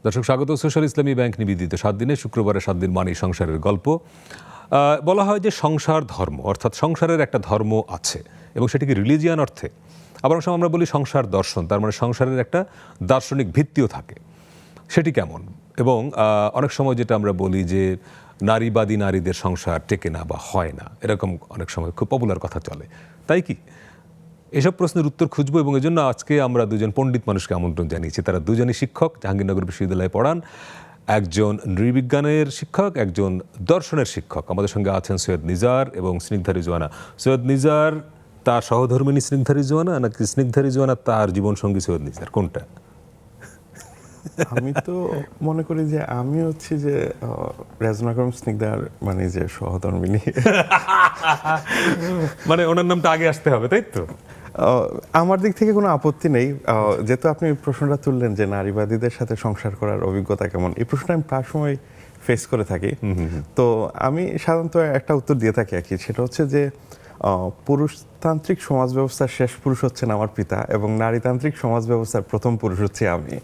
দর্শক স্বাগত সোশ্যাল ইসলামী ব্যাংক নিবেদিত 7 দিনে শুক্রবারে 7 দিন মানেই সংসারের গল্প। বলা হয় যে সংসার ধর্ম, অর্থাৎ সংসারের একটা ধর্ম আছে এবং সেটিকে রিলিজিয়ান অর্থে, আবার অনেক সময় আমরা বলি সংসার দর্শন, তার মানে সংসারের একটা দার্শনিক ভিত্তিও থাকে। সেটি কেমন? এবং অনেক সময় যেটা আমরা বলি যে নারীবাদী নারীদের সংসার টেকে না বা হয় না, এরকম অনেক সময় খুব পপুলার কথা চলে, তাই কি? এসব প্রশ্নের উত্তর খুঁজবো এবং এজন্য আজকে আমরা দুজন পণ্ডিত মানুষকে আমন্ত্রণ জানিয়েছি। তারা দুজনই শিক্ষক, জাহাঙ্গীরনগর বিশ্ববিদ্যালয়ে পড়ান। একজন নৃবিজ্ঞানের শিক্ষক, একজন দর্শনের শিক্ষক। আমাদের সঙ্গে আছেন সৈয়দ নিজার এবং স্নিগ্ধা রিজওয়ানা। সৈয়দ নিজার তার সহধর্মিণী স্নিগ্ধা রিজওয়ানা, নাকি স্নিগ্ধা রিজওয়ানা তার জীবনসঙ্গী সৈয়দ নিজার, কোনটা? আমি তো মনে করি যে আমি হচ্ছি যে রেজনাগরম স্নিগ্ধার মানে যে সহধর্মিণী। মানে ওনার নামটা আগে আসতে হবে, তাই তো? আমার দিক থেকে কোনো আপত্তি নেই। যেহেতু আপনি প্রশ্নটা তুললেন যে নারীবাদীদের সাথে সংসার করার অভিজ্ঞতা কেমন, এই প্রশ্নটা আমি প্রায় সময় ফেস করে থাকি। তো আমি সাধারণত একটা উত্তর দিয়ে থাকি আর কি, সেটা হচ্ছে যে পুরুষতান্ত্রিক সমাজ ব্যবস্থার শেষ পুরুষ হচ্ছেন আমার পিতা এবং নারীতান্ত্রিক সমাজ ব্যবস্থার প্রথম পুরুষ হচ্ছে আমি।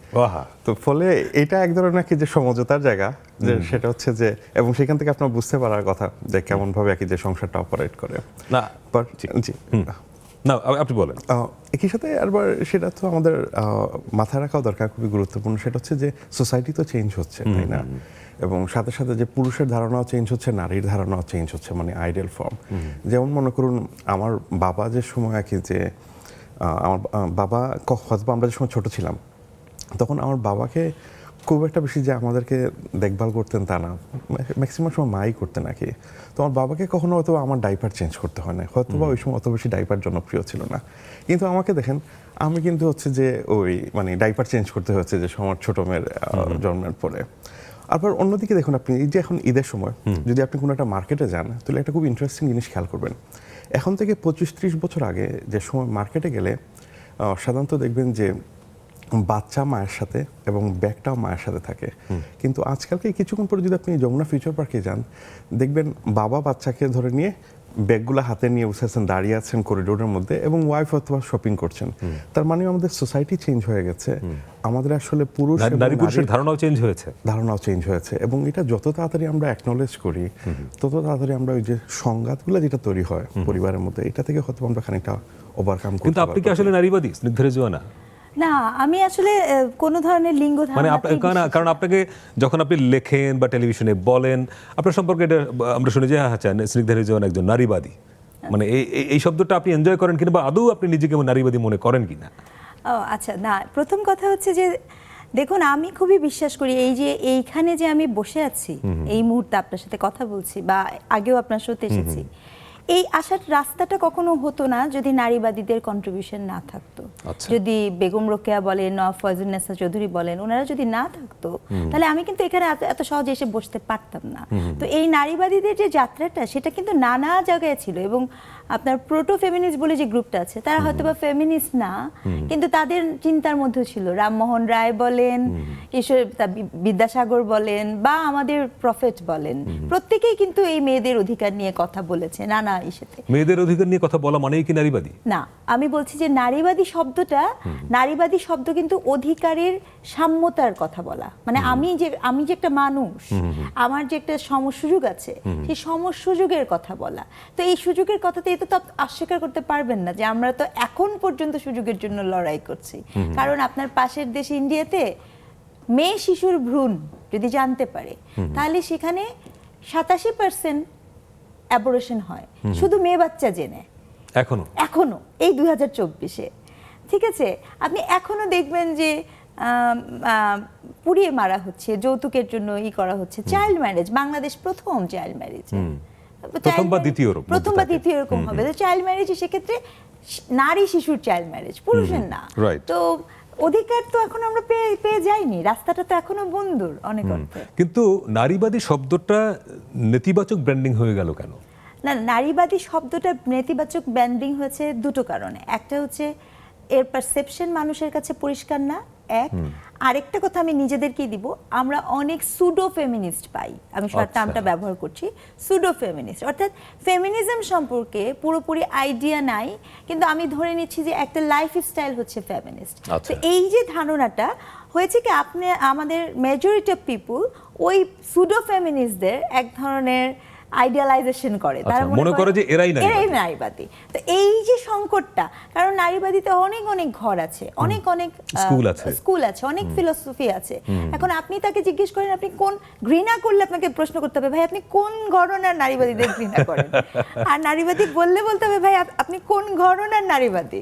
তো ফলে এটা এক ধরনের নাকি যে সমঝোতার জায়গা, যে সেটা হচ্ছে যে, এবং সেখান থেকে আপনার বুঝতে পারার কথা যে কেমন ভাবে একই যে সংসারটা অপারেট করে। না জি না, আপনি বলেন। একই সাথে আবার সেটা তো আমাদের মাথায় রাখাও দরকার, খুবই গুরুত্বপূর্ণ। সেটা হচ্ছে যে সোসাইটি তো চেঞ্জ হচ্ছে, তাই না? এবং সাথে সাথে যে পুরুষের ধারণাও চেঞ্জ হচ্ছে, নারীর ধারণাও চেঞ্জ হচ্ছে, মানে আইডিয়াল ফর্ম। যেমন মনে করুন আমার বাবা যে সময় আর কি যে আমার বাবা হয়তো আমরা যে সময় ছোট ছিলাম তখন আমার বাবাকে খুব একটা বেশি যে আমাদেরকে দেখভাল করতেন তা না, ম্যাক্সিমাম সময় মাই করতেন আর কি। তো আমার বাবাকে কখনো হয়তো আমার ডাইপার চেঞ্জ করতে হয় না, হয়তো বা ওই সময় অত বেশি ডাইপার জনপ্রিয় ছিল না। কিন্তু আমাকে দেখেন, আমি কিন্তু হচ্ছে যে ওই মানে ডাইপার চেঞ্জ করতে হচ্ছে যে আমার ছোট মেয়ের জন্মের পরে। আবার অন্যদিকে দেখুন, আপনি এই যে এখন ঈদের সময় যদি আপনি কোনো একটা মার্কেটে যান, তাহলে একটা খুব ইন্টারেস্টিং জিনিস খেয়াল করবেন। এখন থেকে 25-30 বছর আগে যে সময় মার্কেটে গেলে সাধারণত দেখবেন যে বাচ্চা মায়ের সাথে এবং ব্যাগটাও মায়ের সাথে থাকে। কিন্তু আজকালকে কিছুক্ষণ পরে যদি আপনি যমুনা ফিউচার পার্কে যান, দেখবেন বাবা বাচ্চাকে ধরে নিয়ে ব্যাগগুলো হাতে নিয়ে বসেছেন, দাঁড়িয়ে আছেন করিডোরের মধ্যে, এবং ওয়াইফ অথবা শপিং করছেন। তার মানে আমাদের সোসাইটি চেঞ্জ হয়ে গেছে, আমাদের আসলে পুরুষ নারী পুরুষের ধারণাও চেঞ্জ হয়েছে। এবং এটা যত তাড়াতাড়ি আমরা অ্যাকনলেজ করি, তত তাড়াতাড়ি আমরা ওই যে সংঘাতগুলো যেটা তৈরি হয় পরিবারের মধ্যে, এটা থেকে হয়তো আমরা খানিকটা ওভারকাম করতে পারবো। কিন্তু আপনি কি আসলে নারীবাদী স্নিগ্ধা রিজওয়ানা? না, আমি আসলে কোনো ধরনের লিঙ্গ মানে কারণ আপনাকে যখন আপনি লেখেন বা টেলিভিশনে বলেন আপনার সম্পর্কে, এটা আমরা শুনি যে হ্যাঁ স্নিগ্ধা রিজওয়ানা একজন নারীবাদী, মানে এই শব্দটা আপনি এনজয় করেন কিনা, বা আদৌ আপনি নিজেকে নারীবাদী মনে করেন কিনা? ও আচ্ছা, না, প্রথম কথা হচ্ছে যে দেখুন, আমি খুবই বিশ্বাস করি এই যে এইখানে যে আমি বসে আছি এই মুহূর্তে আপনার সাথে কথা বলছি, বা আগেও আপনার সাথে এসেছি, এই আসার রাস্তাটা কখনো হতো না যদি নারীবাদীদের কন্ট্রিবিউশন না থাকতো। যদি বেগম রোকেয়া বলেন, ফয়জুন্নেসা চৌধুরী বলেন, ওনারা যদি না থাকতো, তাহলে আমি কিন্তু এখানে এত সহজে এসে বসতে পারতাম না। তো এই নারীবাদীদের যে যাত্রাটা, সেটা কিন্তু নানা জায়গায় ছিল। এবং আপনার প্রোটো ফেমিনিস্ট বলে যে গ্রুপটা আছে, তারা হয়তো বা ফেমিনিস্ট না, কিন্তু তাদের চিন্তার মধ্যে ছিল রামমোহন রায় বলেন, ঈশ্বর বিদ্যাসাগর বলেন, বা আমাদের প্রফেট বলেন, প্রত্যেকেই কিন্তু এই মেয়েদের অধিকার নিয়ে কথা বলেছে নানা ইস্যুতে। মেয়েদের অধিকার নিয়ে কথা বলা মানেই কি নারীবাদী? না, আমি বলছি যে নারীবাদী শব্দটা, নারীবাদী শব্দ কিন্তু অধিকারের সাম্যতার কথা বলা। মানে আমি যে একটা মানুষ, আমার যে একটা সমসুযোগ আছে, সেই সমসুযোগের কথা বলা। তো এই সুযোগের কথাতে এটা তো অস্বীকার করতে পারবেন না যে আমরা তো এখন পর্যন্ত সুযোগের জন্য লড়াই করছি। কারণ আপনার পাশের দেশ ইন্ডিয়াতে মেয়ে শিশুর ভ্রূণ যদি জানতে পারে, তাহলে সেখানে 87% অ্যাবর্শন হয় শুধু মেয়ে বাচ্চা জেনে, এখনো এই 2024-এ। ঠিক আছে, আপনি এখনো দেখবেন যে পুড়িয়ে মারা হচ্ছে, যৌতুকের জন্য করা হচ্ছে। চাইল্ড ম্যারেজ, বাংলাদেশ প্রথম চাইল্ড ম্যারেজ, প্রথম বা দ্বিতীয় এরকম হবে। তো চাইল্ড ম্যারেজ সেক্ষেত্রে নারী শিশুর চাইল্ড ম্যারেজ, পুরুষের না। তো অধিকার তো এখন আমরা পেয়ে যাইনি, রাস্তাটা তো এখনো বন্ধুর অনেক অর্থে। কিন্তু নারীবাদী শব্দটা নেতিবাচক ব্র্যান্ডিং হয়ে গেল কেন? না, নারীবাদী শব্দটা নেতিবাচক ব্র্যান্ডিং হয়েছে দুটো কারণে। একটা হচ্ছে এর পারসেপশন মানুষের কাছে পরিষ্কার না, এক। আরেকটা কথা আমি নিজেদেরকেই দিব, আমরা অনেক সুডো ফেমিনিস্ট পাই, আমি শর্ট টার্মটা ব্যবহার করছি, সুডো ফেমিনিস্ট, অর্থাৎ ফেমিনিজম সম্পর্কে পুরোপুরি আইডিয়া নাই, কিন্তু আমি ধরে নিচ্ছি যে একটা লাইফস্টাইল হচ্ছে ফেমিনিস্ট। তো এই যে ধারণাটা হয়েছে কি, আপনি আমাদের মেজরিটি অফ পিপুল ওই সুডো ফেমিনিস্টদের এক ধরনের আইডিয়ালাইজেশন করে, তারা মনে করে যে এরাই নারীবাদী। তো এই যে সংকটটা, কারণ নারীবাদীতে অনেক অনেক ঘর আছে, অনেক অনেক স্কুল আছে, অনেক ফিলোসফি আছে। এখন আপনি তাকে জিজ্ঞেস করেন আপনি কোন ঘৃণা করলে, আপনাকে প্রশ্ন করতে হবে ভাই আপনি কোন ঘরনার নারীবাদীদের ঘৃণা করেন, আর নারীবাদী বললে বলতে হবে ভাই আপনি কোন ঘরনার নারীবাদী।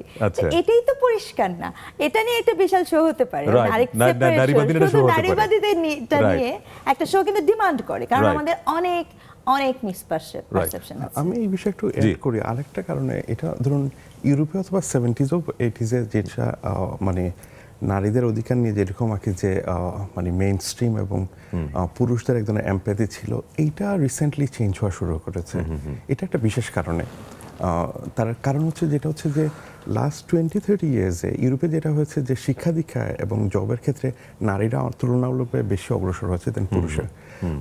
এটাই তো পরিষ্কার না, এটা নিয়ে একটা বিশাল শো হতে পারে, নারীবাদীদের নিয়ে একটা শো কিন্তু ডিমান্ড করে, কারণ আমাদের অনেক অনেক মিসপারসেপশন আছে। আমি এই বিষয়ে একটু অ্যাড করি আরেকটা কারণে, এটা ধরুন ইউরোপে অথবা 70s ও 80s এ যেটা মানে নারীদের অধিকার নিয়ে যেরকম আর কি যে মানে মেইন স্ট্রিম এবং পুরুষদের এক ধরনের এমপ্যাথি ছিল, এইটা রিসেন্টলি চেঞ্জ হওয়া শুরু করেছে। এটা একটা বিশেষ কারণে, তার কারণ হচ্ছে যেটা হচ্ছে যে লাস্ট 20-30 ইয়ার্সে ইউরোপে যেটা হয়েছে যে শিক্ষা দীক্ষা এবং জবের ক্ষেত্রে নারীরা তুলনামূলকভাবে বেশি অগ্রসর হচ্ছে দেন পুরুষের।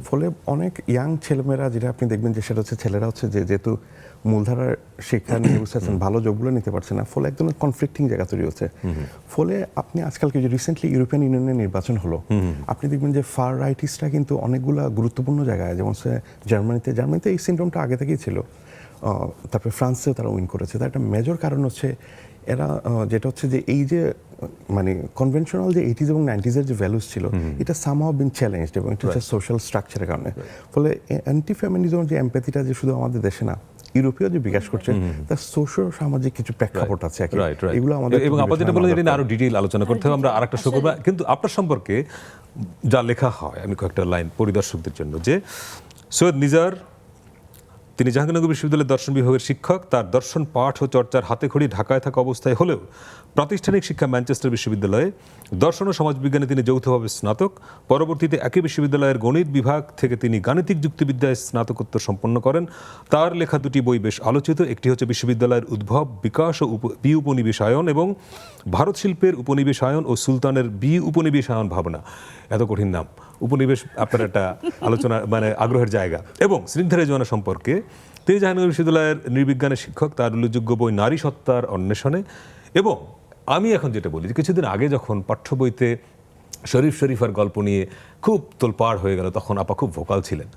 ফলে অনেক ইয়াং ছেলেমেয়েরা, যেটা আপনি দেখবেন যে সেটা হচ্ছে ছেলেরা হচ্ছে যে যেহেতু মূলধারার শিক্ষা নিয়ে বুঝতে পারছেন, ভালো জবগুলো নিতে পারছে না, ফলে একদম কনফ্লিক্টিং জায়গা তৈরি হচ্ছে। ফলে আপনি আজকালকে যে রিসেন্টলি ইউরোপিয়ান ইউনিয়নের নির্বাচন হলো, আপনি দেখবেন যে ফার রাইটিস্টরা কিন্তু অনেকগুলা গুরুত্বপূর্ণ জায়গায়, যেমন জার্মানিতে এই সিনড্রোমটা আগে থেকেই ছিল, তারপরে ফ্রান্সেও তারা উইন করেছে। তার একটা মেজর কারণ হচ্ছে এরা যেটা হচ্ছে যে এই যে মানে কনভেনশনাল যে 80s এবং 90s এর যে ভ্যালুস ছিল, এটা সামহাউ বিন চ্যালেঞ্জড, এবং এটা হচ্ছে সোশ্যাল স্ট্রাকচারের কারণে। ফলে অ্যান্টি ফেমিনিজম যে এমপ্যাথিটা যে শুধু আমাদের দেশে না, ইউরোপীয় যে বিকাশ করছে, তার সোশ্যাল সামাজিক কিছু প্রেক্ষাপট আছে, এগুলো আমাদের, এবং আপনারা যেটা বলেন এটা আরো ডিটেইল আলোচনা করতে হবে, আমরা আরেকটা শো করব। কিন্তু আপনার সম্পর্কে যা লেখা হয়, আমি কয়েকটা লাইন পরিদর্শকদের জন্য, যে সৈয়দ নিজার, তিনি জাহাঙ্গীরনগর বিশ্ববিদ্যালয়ের দর্শন বিভাগের শিক্ষক, তার দর্শন পাঠ ও চর্চার হাতেখড়ি ঢাকায় থাকা অবস্থায় হলেও প্রাতিষ্ঠানিক শিক্ষা ম্যানচেস্টার বিশ্ববিদ্যালয়ে, দর্শন ও সমাজবিজ্ঞানে তিনি যৌথভাবে স্নাতক। পরবর্তীতে একই বিশ্ববিদ্যালয়ের গণিত বিভাগ থেকে তিনি গাণিতিক যুক্তিবিদ্যায় স্নাতকোত্তর সম্পন্ন করেন। তার লেখা দুটি বই বেশ আলোচিত, একটি হচ্ছে বিশ্ববিদ্যালয়ের উদ্ভব, বিকাশ ও বিউপনিবেশায়ন এবং ভারত শিল্পের উপনিবেশায়ন ও সুলতানের বিউপনিবেশায়ন ভাবনা। এত কঠিন নাম, উপনিবেশ আপনার একটা আলোচনা মানে আগ্রহের জায়গা। এবং স্নিগ্ধা রেজওয়ানা সম্পর্কে, তিনি জাহাঙ্গীরনগর বিশ্ববিদ্যালয়ের নৃবিজ্ঞানের শিক্ষক, তার উল্লেখযোগ্য বই নারী সত্তার অন্বেষণে। এবং আমি এখন যেটা বলি, কিছুদিন আগে যখন পাঠ্য বইতে শরীফার গল্প নিয়ে খুব তোলপাড় হয়ে গেল, তখন আপা খুব ভোকাল ছিলেন।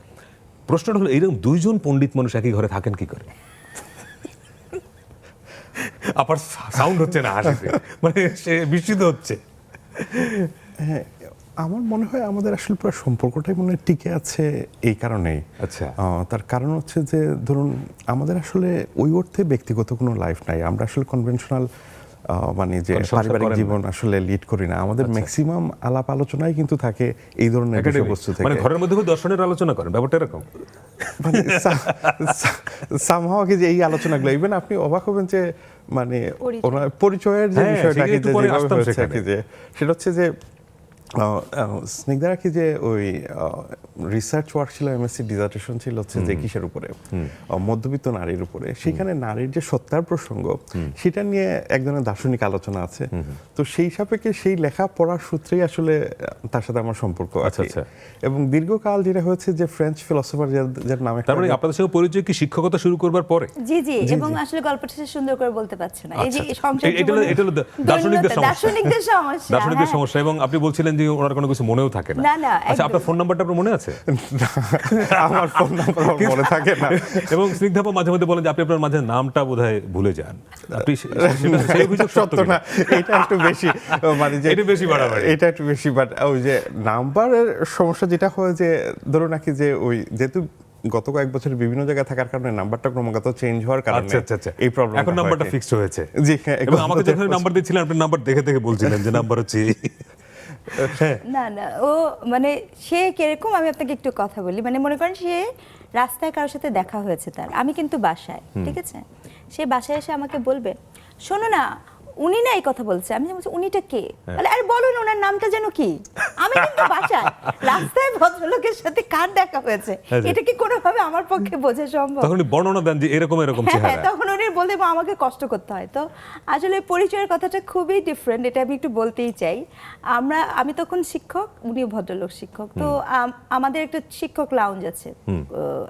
প্রশ্নটা হলো, এইরকম দুইজন পণ্ডিত মানুষ একই ঘরে থাকেন কি করে? আপার সাউন্ড হচ্ছে না হাসিতে, মানে সে বিস্মিত হচ্ছে। হ্যাঁ, আমার মনে হয় আমাদের আসলে পুরো সম্পর্কটাই মনে হয় টিকে আছে এই কারণেই। আচ্ছা, তার কারণ হচ্ছে যে ধরুন আমাদের আসলে ওই অর্থে ব্যক্তিগত কোনো লাইফ নাই, আমরা আসলে কনভেনশনাল মানে যে পারিবারিক জীবন আসলে লিড করি না। আমাদের ম্যাক্সিমাম আলাপ আলোচনাই কিন্তু থাকে এই ধরনের বিষয়বস্তু থেকে। মানে ঘরের মধ্যে দর্শনের আলোচনা করেন, ব্যাপারটা এরকম মানে সামহাও কি যে এই আলোচনাগুলো, ইভেন আপনি অবাক হবেন যে মানে ওনার পরিচয়ের যে বিষয়টা যে সেটা হচ্ছে যে স্নিগ্ধার কি যে ওই রিসার্চ ওয়ার্ক ছিল, এমএসসি ডিজার্টেশন ছিল হচ্ছে যে কিসের উপরে, মধ্যবিত্ত নারীর উপরে। সেখানে নারীর যে সত্তার প্রসঙ্গ, সেটা নিয়ে এক ধরনের দার্শনিক আলোচনা আছে। তো সেই সাপেক্ষে সেই লেখা পড়ার সূত্রেই আসলে তার সাথে আমার সম্পর্ক আছে। এবং দীর্ঘকাল যেটা হয়েছে যে ফ্রেঞ্চ ফিলোসফার যার নামে, তার মানে আপনাদের সঙ্গে পরিচয় কি শিক্ষকতা শুরু করবার পরে? জি, এবং আসলে গল্পটা সুন্দর করে বলতে পারছে না, এই যে এটা হলো দার্শনিকদের সমস্যা। এবং আপনি বলছিলেন যে ওনার কোনো কিছু মনেও থাকে না। আচ্ছা, আপনার ফোন নাম্বারটা আপনার মনে আছে? আমার ফোন নাম্বার মনে থাকে না। এবং স্নিগ্ধাপা মাঝে মধ্যে বলেন যে আপনি আপনার মাঝে নামটা বোধহয় ভুলে যান। আপনি সেই অভিযোগ সত্য না? এটা একটু বেশি, মানে যে এটা বেশি বাড়াবাড়ি, এটা একটু বেশি। বাট ওই যে নাম্বারের সমস্যা যেটা হয় যে ধরুন নাকি যে ওই যেহেতু গত কয়েক বছর বিভিন্ন জায়গায় থাকার কারণে নাম্বারটা ক্রমাগত চেঞ্জ হওয়ার কারণে এই প্রবলেম। এখন নাম্বারটা ফিক্সড হয়েছে। জি, এবং আমাকে যখন নাম্বার দিয়েছিলেন, আপনি নাম্বার দেখে বলছিলেন যে নাম্বার হচ্ছে না, ও মানে সে কিরকম, আমি আপনাকে একটু কথা বলি। মানে মনে করেন সে রাস্তায় কারোর সাথে দেখা হয়েছে তার, আমি কিন্তু বাসায়, ঠিক আছে, সে বাসায় এসে আমাকে বলবে, শোনো না উনি না এই কথা বলছে, আমি বলছি উনিটা কে, বলে আরে বলুন ওনার নামটা যেন কি। আমি কিন্তু বাসায় রাস্তায় ভদ্রলোকের সাথে কার দেখা হয়েছে, এটা কি কোনোভাবে আমার পক্ষে বোঝা সম্ভব? তখন উনি বর্ণনা দেন যে এরকম এরকম হ্যাঁ, চেহারা। তখন উনি বলতে আমাকে কষ্ট করতে হয়। তো আসলে পরিচয়ের কথাটা খুবই ডিফারেন্ট, এটা আমি একটু বলতেই চাই। আমি তখন শিক্ষক, উনি ভদ্রলোক শিক্ষক। তো আমাদের একটা শিক্ষক লাউঞ্জ আছে,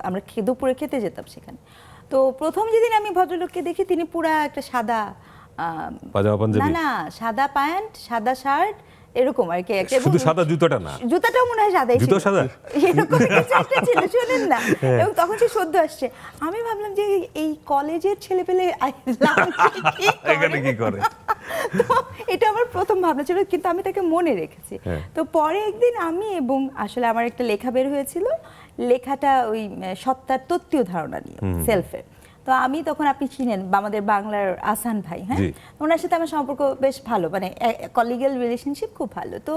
আমরা দুপুরে খেতে যেতাম সেখানে। তো প্রথম যেদিন আমি ভদ্রলোককে দেখি, তিনি পুরা একটা সাদা পাজামা পাঞ্জাবি? না, সাদা প্যান্ট, সাদা শার্ট, এরকম আর কি। শুধু সাদা জুতোটা না, জুতাটাও মনে হয় সাদাই ছিল, জুতো সাদা? এরকম কিছু একটা ছিল, শুনেন না। এবং তখন সে সদ্য আসছে, আমি ভাবলাম যে এই কলেজের ছেলে পেলে এখানে কি করে। তো এটা আমার প্রথম ভাবনা ছিল, কিন্তু আমি তাকে মনে রেখেছি। তো পরে একদিন আমি এবং আসলে আমার একটা লেখা বের হয়েছিল, লেখাটা ওই সত্তার তত্ত্বীয় ধারণা নিয়ে, সেলফের। তো আমি তখন, আপনি চিনেন আমাদের বাংলার আসান ভাই, হ্যাঁ, ওনার সাথে আমার সম্পর্ক বেশ ভালো, মানে কলিগিয়াল রিলেশনশিপ খুব ভালো। তো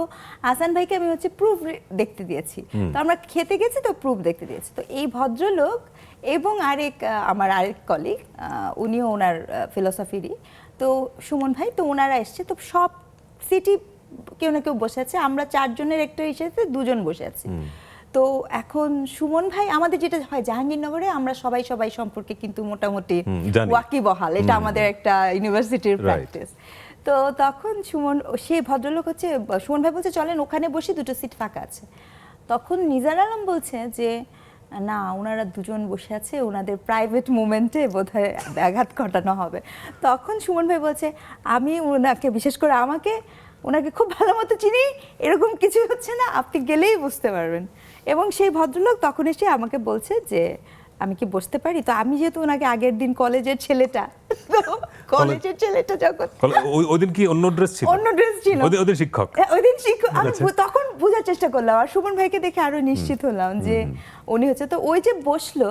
আসান ভাইকে আমি প্রুফ দেখতে দিয়েছি। তো আমরা খেতে গেছি, তো প্রুফ দেখতে দিয়েছি। তো এই ভদ্রলোক এবং আমার আরেক কলিগ, উনিও ওনার ফিলোসফিরই, তো সুমন ভাই, তো ওনারা এসছে। তো সব সিটি কেউ না কেউ বসে আছে, আমরা 4 জনের একটা হিসেবে 2 জন বসে আছি। তো এখন সুমন ভাই, আমাদের যেটা হয় জাহাঙ্গীরনগরে, আমরা সবাই সম্পর্কে কিন্তু মোটামুটি ওয়াকিবহাল, এটা আমাদের একটা ইউনিভার্সিটির প্র্যাকটিস। তো তখন সেই ভদ্রলোক সুমন ভাই বলছে চলেন ওখানে বসি, 2টো সিট ফাঁকা আছে। তখন নিজার আলম বলছে যে না, ওনারা 2 জন বসে আছে, ওনাদের প্রাইভেট মুভমেন্টে বোধহয় ব্যাঘাত ঘটানো হবে। তখন সুমন ভাই বলছে আমি ওনাকে, বিশেষ করে ওনাকে খুব ভালো মতো চিনি, এরকম কিছু হচ্ছে না, আপনি গেলেই বুঝতে পারবেন। এবং সেই ভদ্রলোক তখন এসে আমাকে বলছে যে আমি কি বসতে পারি। তো আমি যেহেতু ওনাকে আগের দিন কলেজের ছেলেটা যখন ওই দিন কি অন্য ড্রেস ছিল? অন্য ড্রেস ছিল, ওই শিক্ষক, ওই দিন শিক্ষক। আমি তখন বোঝার চেষ্টা করলাম, আর সুমন ভাইকে দেখে আরো নিশ্চিত হলাম যে উনি তো ওই যে বসলো।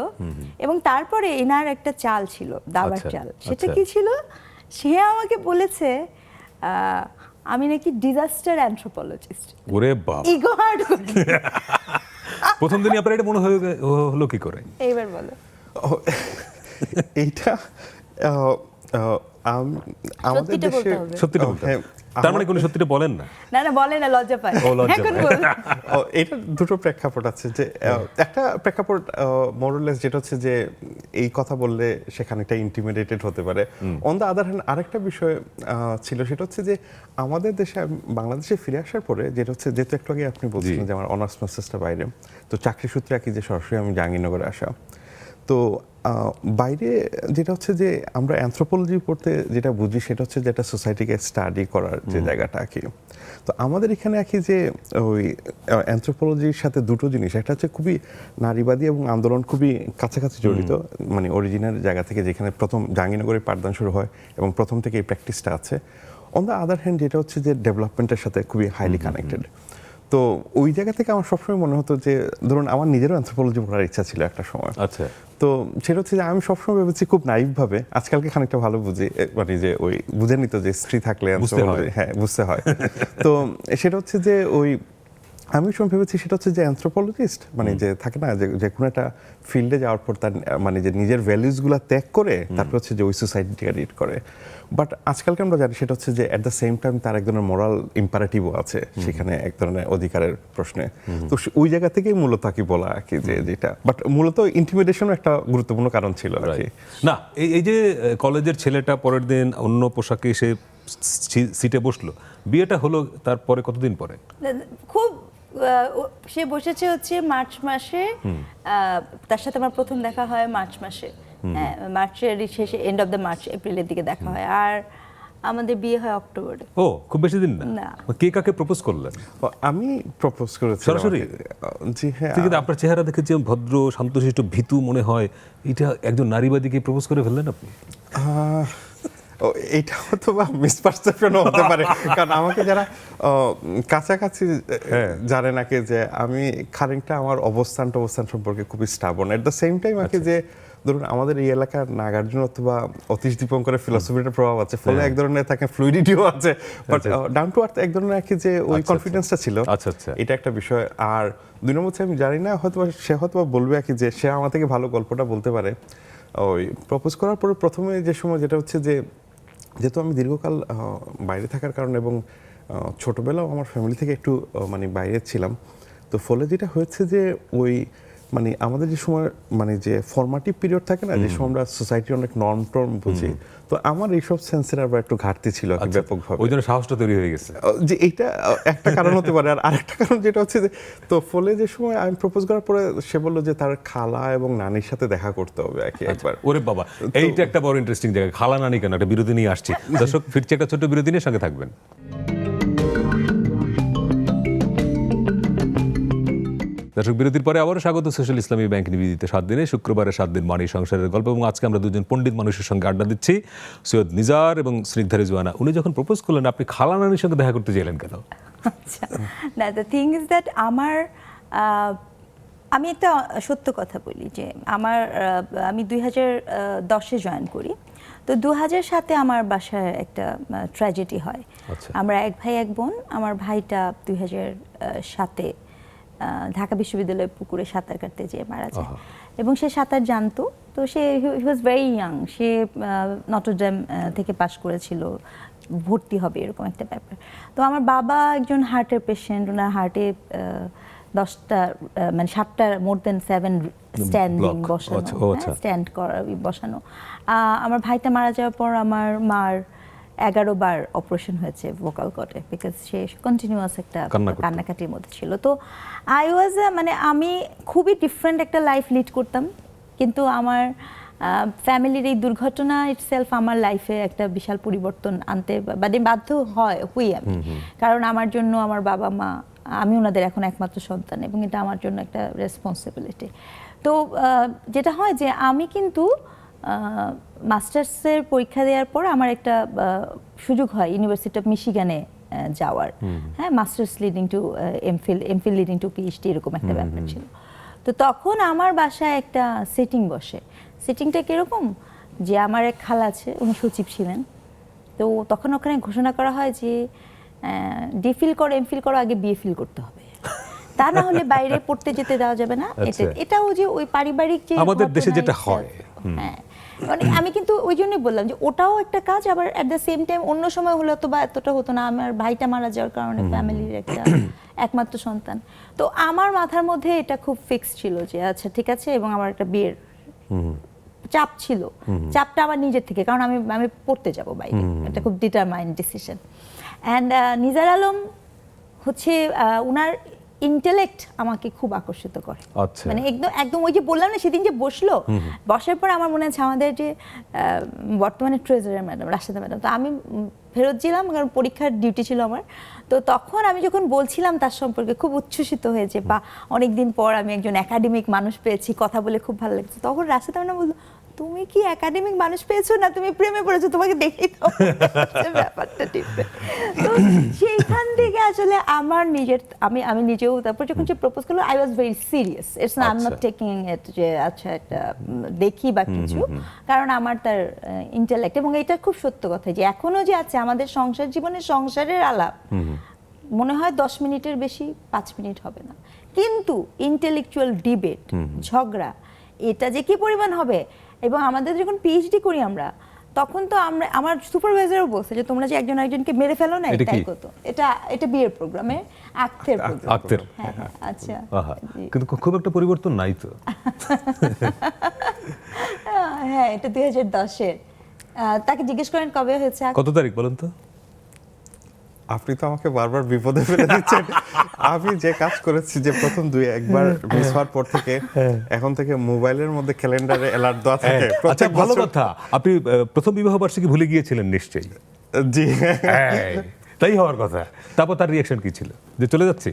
এবং তারপরে এনার একটা চাল ছিল, দাবার চাল। সেটা কি ছিল? সে আমাকে বলেছে আমি নাকি ডিজাস্টার অ্যানথ্রোপোলজিস্ট। ওরে বাবা, ইগো হার্ট করে। প্রথম দিনই আপনার এটা মনে হলো কি করে? এইবার বলো। এইটা আমাদের দেশে সত্যিটা বলতে, তার মানে কোনো সত্যিটা বলেন না? না, বলে না, লজ্জা পায়। এখন বল। এটা 2টো প্রেক্ষাপট আছে, যে একটা প্রেক্ষাপট মোরলেস, যেটা হচ্ছে যে এই কথা বললে সেখানে একটা ইন্টিমিডেটেড হতে পারে। অন দ্য আদার হ্যান্ড আরেকটা বিষয় ছিল, সেটা হচ্ছে যে আমাদের দেশে, বাংলাদেশে ফিরে আসার পরে, যেটা হচ্ছে, যেহেতু একটু আগে আপনি বলছিলেন যে আমার অনার্স মাস্টার্সটা বাইরে, তো চাকরি সূত্রে যে সরাসরি আমি জাহাঙ্গীরনগরে আসা। তো বাইরে যেটা হচ্ছে যে আমরা অ্যানথ্রোপোলজি পড়তে যেটা বুঝি, সেটা হচ্ছে যে একটা সোসাইটিকে স্টাডি করার যে জায়গাটা কি। তো আমাদের এখানে যে ওই অ্যানথ্রোপোলজির সাথে 2টো জিনিস, একটা হচ্ছে খুবই নারীবাদী এবং আন্দোলন খুবই কাছাকাছি জড়িত, মানে অরিজিনাল জায়গা থেকে, যেখানে প্রথম জাহাঙ্গীরনগরের পাঠদান শুরু হয় এবং প্রথম থেকে এই প্র্যাকটিসটা আছে। অন দ্য আদার হ্যান্ড যেটা হচ্ছে যে ডেভেলপমেন্টের সাথে খুবই হাইলি কানেক্টেড। তো ওই জায়গা থেকে আমার সবসময় মনে হতো যে, ধরুন আমার নিজেরও অ্যানথ্রোপোলজি পড়ার ইচ্ছা ছিল একটা সময়। আচ্ছা। তো সেটা হচ্ছে যে আমি সবসময় ভেবেছি খুব নাইভভাবে, আজকালকে খানিকটা ভালো বুঝি, মানে যে ওই বুঝে নিত যে স্ত্রী থাকলে হ্যাঁ বুঝতে হয়। তো সেটা হচ্ছে যে আমি সময় ভেবেছি সেটা হচ্ছে যে অ্যানথ্রোপোলজিস্ট মানে যে থাকে না, যে কোনো একটা ফিল্ডে যাওয়ার পর তার মানে যে নিজের ভ্যালুসগুলো ত্যাগ করে তারপর হচ্ছে যে ওই সোসাইটিকে রিড করে। বাট আজকালকে আমরা জানি সেটা হচ্ছে যে অ্যাট দ্য সেম টাইম তার এক ধরনের মোরাল ইম্পারেটিভও আছে সেখানে, এক ধরনের অধিকারের প্রশ্নে। তো ওই জায়গা থেকেই মূলত কি বলা আর কি, যে যেটা বাট মূলত ইন্টিমিডেশনও একটা গুরুত্বপূর্ণ কারণ ছিল আর কি। না, এই যে কলেজের ছেলেটা পরের দিন অন্য পোশাকে এসে সিটে বসলো, বিয়েটা হলো তারপরে কতদিন পরে? খুব সে বসেছে মার্চ মাসে, তার সাথে আমার প্রথম দেখা হয় মার্চ মাসে, মার্চের শেষে, এন্ড অফ দ্য মার্চ, এপ্রিলের দিকে দেখা হয়। আর আমাদের বিয়ে হয় অক্টোবরে। ও, খুব বেশি দিন না। কে কাকে প্রপোজ করলেন? আমি প্রপোজ করেছি সরাসরি? জি হ্যাঁ। কিন্তু আপনার চেহারা দেখে যে ভদ্র, শান্তশিষ্ট, ভীতু মনে হয়, এটা একজন নারীবাদীকে প্রপোজ করে ফেললেন আপনি? এইটা হয়তো বা মিসপারসেপশনও হতে পারে, কারণ আমাকে যারা কাছাকাছি জানে নাকি যে আমি খানিকটা আমার অবস্থান সম্পর্কে খুবই স্টাবন। এট দ্য সেম টাইম আগে যে ধরুন আমাদের এই এলাকার নাগার্জুন অথবা অতীশ দীপঙ্করের ফিলোসফিটার প্রভাব আছে, ফলে এক ধরনের থাকে ফ্লুইডিটিও আছে, বাট ডাউন টু আর্থ এক ধরনের আর কি যে ওই কনফিডেন্সটা ছিল। এটা একটা বিষয়। আর 2 নম্বর হচ্ছে আমি জানি না, হয়তো সে হয়তো বলবে আর কি যে সে আমার থেকে ভালো গল্পটা বলতে পারে। ওই প্রপোজ করার পরে প্রথমে যে সময় যেটা হচ্ছে যে যেহেতু আমি দীর্ঘকাল বাইরে থাকার কারণে এবং ছোটবেলাও আমার ফ্যামিলি থেকে একটু মানে বাইরে ছিলাম, তো ফলে যেটা হয়েছে যে ওই মানে আমাদের যে সময় মানে যে ফরমাটিভ পিরিয়ড থাকে না, যে সময় আমরা সোসাইটির অনেক নর্ম টর্ম বুঝি, তো আমার এইসব সেন্সের আবার একটু ঘাটতি ছিল আর কি ব্যাপকভাবে। ওই জন্য সাহসটা তৈরি হয়ে গেছে। যে এইটা একটা কারণ হতে পারে, আর আরেকটা কারণ যেটা হচ্ছে যে তো ফলে যে সময় আমি প্রপোজ করার পরে সে বললো যে তার খালা এবং নানির সাথে দেখা করতে হবে আর কি একবার। ওরে বাবা, এইটা একটা বড় ইন্টারেস্টিং জায়গা। খালা নানি কেন, একটা বিরতি নিয়ে আসছি। দর্শক ফিরছে একটা ছোট্ট বিরতি নিয়ে, সঙ্গে থাকবেন। দর্শক বিরতির পরে আবারও স্বাগত সোশ্যাল ইসলামী ব্যাংক নিবেদিত 7 দিনে, শুক্রবারে 7 দিন মানি সংসারের গল্প। এবং আজকে আমরা দুজন পণ্ডিত মানুষের সঙ্গে আড্ডা দিচ্ছি, সৈয়দ নিজার এবং স্নিগ্ধা রিজওয়ানা। উনি যখন প্রপোজ করলেন, আপনি খালা নানির সঙ্গে দেখা করতে চাইলেন কেন? আচ্ছা, না, দ্য থিং ইজ দ্যাট আমি একটা সত্য কথা বলি যে আমি 2010-এ জয়েন করি। তো 2007-এ আমার বাসায় একটা ট্র্যাজেডি হয়। আমরা এক ভাই এক বোন। আমার ভাইটা 2007-এ ঢাকা বিশ্ববিদ্যালয়ের পুকুরে সাঁতার কাটতে যেয়ে মারা যায়। এবং সে সাঁতার জানতো, তো সে হি ওয়াজ ভেরি ইয়াং। সে নটরডেম থেকে পাশ করেছিল, ভর্তি হবে এরকম একটা ব্যাপার। তো আমার বাবা একজন হার্টের পেশেন্ট, ওনার হার্টে 10টা মানে 7টা মোর দেন 7 স্ট্যান্ডিং বসানো, স্ট্যান্ড করা বসানো। আমার ভাইটা মারা যাওয়ার পর আমার মার 11 বার অপারেশন হয়েছে ভোকাল কর্ডে, বিকজ সে কন্টিনিউয়াস একটা কান্নাকাটির মধ্যে ছিল। তো আই ওয়াজ মানে আমি খুবই ডিফারেন্ট একটা লাইফ লিড করতাম, কিন্তু আমার ফ্যামিলির এই দুর্ঘটনা ইটসেলফ আমার লাইফে একটা বিশাল পরিবর্তন আনতে মানে বাধ্য হই আমি। কারণ আমার জন্য আমার বাবা মা, আমি ওনাদের এখন একমাত্র সন্তান, এবং এটা আমার জন্য একটা রেসপন্সিবিলিটি। তো যেটা হয় যে আমি কিন্তু মাস্টার্সের পরীক্ষা দেওয়ার পর আমার একটা সুযোগ হয় ইউনিভার্সিটি অফ মিশিগানে যাওয়ার। হ্যাঁ, masters leading to MPhil leading to PhD, এরকম একটা ব্যাপার ছিল। তো তখন আমার বাসায় একটা সেটিং বসে। সেটিংটা কীরকম, যে আমার এক খালা আছে, উনি সচিব ছিলেন। তো তখন ওখানে ঘোষণা করা হয় যে ডিফিল করো, এমফিল করো, আগে বিএফিল করতে হবে, তা না হলে বাইরে পড়তে যেতে দেওয়া যাবে না। এটাও যে ওই পারিবারিক যে আমাদের দেশে যেটা হয়। হ্যাঁ, মানে আমি কিন্তু ওই জন্যই বললাম যে ওটাও একটা কাজ, আবার অ্যাট দ্য সেম টাইম অন্য সময় হলে তো বা এতটা হতো না। আমার ভাইটা মারা যাওয়ার কারণে ফ্যামিলির একটা একমাত্র সন্তান। তো আমার মাথার মধ্যে এটা খুব ফিক্স ছিল যে আচ্ছা ঠিক আছে, এবং আমার একটা বিয়ের চাপ ছিল। চাপটা আমার নিজের থেকে, কারণ আমি পড়তে যাব বাইরে, এটা খুব determined decision. And Nizar Alam হচ্ছে উনার ইন্টেলেক্ট আমাকে খুব আকর্ষিত করে। মানে একদম ওই যে বললাম না, সেদিন যে বসার পর আমার মনে আছে আমাদের যে বর্তমানে ট্রেজারার ম্যাডাম, রাশেদা ম্যাডাম, তো আমি ফেরত ছিলাম কারণ পরীক্ষার ডিউটি ছিল আমার। তো তখন আমি যখন বলছিলাম তার সম্পর্কে, খুব উচ্ছ্বসিত হয়েছে, বা অনেকদিন পর আমি একজন একাডেমিক মানুষ পেয়েছি, কথা বলে খুব ভালো লাগছে। তখন রাশেদা ম্যাডাম বললো, তুমি কি একাডেমিক মানুষ পেয়েছো না তুমি প্রেমে পড়েছো, তোমাকে দেখেই তো ব্যাপারটা টিপে। তো সেইখান থেকে আসলে আমার নিজের আমি নিজেও তারপর যখন সে প্রপোজ করলো, I was very serious. It's না, I am not taking it যে আচ্ছা একটা দেখি বা কিছু, কারণ আমার তার ইন্টেলেক্ট, এবং এটা খুব সত্য কথা যে এখনো যে আছে আমাদের সংসার জীবনে, সংসারের আলাপ মনে হয় 10 মিনিটের বেশি 5 মিনিট হবে না, কিন্তু ইন্টেলেকচুয়াল ডিবেট, ঝগড়া, এটা যে কি পরিমাণ হবে। এবং আমাদের যখন পিএইচডি করি আমরা, তখন তো আমার সুপারভাইজারও বলছে যে তোমরা যে একজন একজনকে মেরে ফেলো না, এটাই কত। এটা বিয়ের প্রোগ্রামে আক্তের প্রোগ্রাম। হ্যাঁ, আচ্ছা, কিন্তু খুব একটা পরিবর্তন নাই তো। হ্যাঁ, এটা 2010-এর। তাকে জিজ্ঞেস করেন কবে হয়েছে, কত তারিখ বলেন তো? আপনি তো আমাকে বারবার বিপদে ফেলে দিচ্ছেন। আমি যে কাজ করেছি যে প্রথম একবার মিস হওয়ার পর থেকে এখন থেকে মোবাইলের মধ্যে ক্যালেন্ডারে অ্যালার্ট দেওয়া থাকে। আচ্ছা, ভালো কথা। আপনি প্রথম বিবাহ বার্ষিকী ভুলে গিয়েছিলেন নিশ্চয়ই? জি, তাই হওয়ার কথা। তারপর তার রিঅ্যাকশন কি ছিল, যে চলে যাচ্ছি?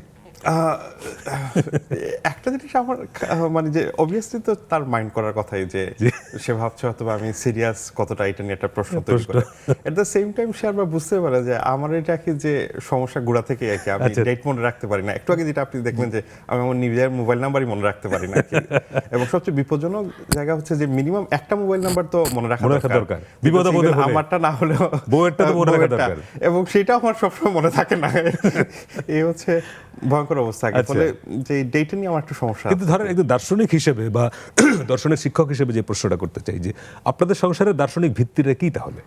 একটা জিনিস আমার মানে যে অবভিয়াসলি তো তার মাইন্ড করার কথাই যে সে ভাবছে হয়তো আমি সিরিয়াস কতটা, এটা নিয়ে একটা প্রশ্ন তৈরি করে। এট দ্য সেম টাইম সে আবার বুঝতে পারে যে আমার এটা কি যে সমস্যা গোড়া থেকে আর কি, আমি ডেট মনে রাখতে পারি না। একটু আগে যেটা আপনি দেখলেন যে আমি আমার নিজের মোবাইল নাম্বারই মনে রাখতে পারি না। এবং সবচেয়ে বিপজ্জনক জায়গা হচ্ছে যে মিনিমাম একটা মোবাইল নাম্বার তো মনে রাখা দরকার, বিপদে পড়লে আমারটা না হলেও বউয়েরটা তো মনে রাখা দরকার, এবং সেটা আমার সবসময় মনে থাকে না। এই হচ্ছে ভয়ঙ্কর অবস্থা। ফলে যে ডেটা নিয়ে আমার একটু সমস্যা। কিন্তু ধরেন একজন দার্শনিক হিসেবে বা দর্শনের শিক্ষক হিসেবে যে প্রশ্নটা করতে চাই, যে আপনাদের সংসারের দার্শনিক ভিত্তিটা কি তাহলে?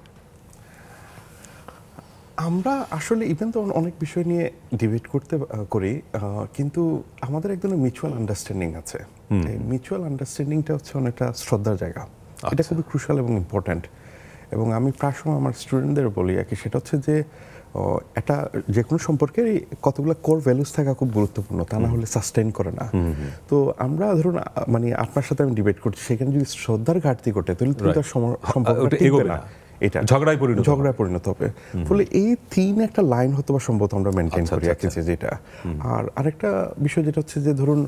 আমরা আসলে ইভেন তো অনেক বিষয় নিয়ে ডিবেট করি, কিন্তু আমাদের এক ধরনের মিউচুয়াল আন্ডারস্ট্যান্ডিং আছে। এই মিউচুয়াল আন্ডারস্ট্যান্ডিংটা হচ্ছে অনেকটা শ্রদ্ধার জায়গা। এটা খুবই ক্রুশাল এবং ইম্পর্ট্যান্ট। এবং আমি প্রায় সময় আমার স্টুডেন্টদের বলি আর কি, সেটা হচ্ছে যে একটা যে কোনো সম্পর্কের কতগুলো কোর ভ্যালুস থাকা খুব গুরুত্বপূর্ণ, তা না হলে সাস্টেইন করে না। তো আমরা ধরুন মানে আপনার সাথে আমি ডিবেট করছি, সেখানে যদি শ্রদ্ধার ঘাটতি ঘটে তাহলে কিন্তু তার সম্পর্কটা টিকবে না, এটা ঝগড়ায় পরিণত হবে। ফলে এই একটা লাইন হয়তো বা সম্ভবত আমরা মেনটেন করি আর কি, যেটা। আর আরেকটা বিষয় যেটা হচ্ছে যে ধরুন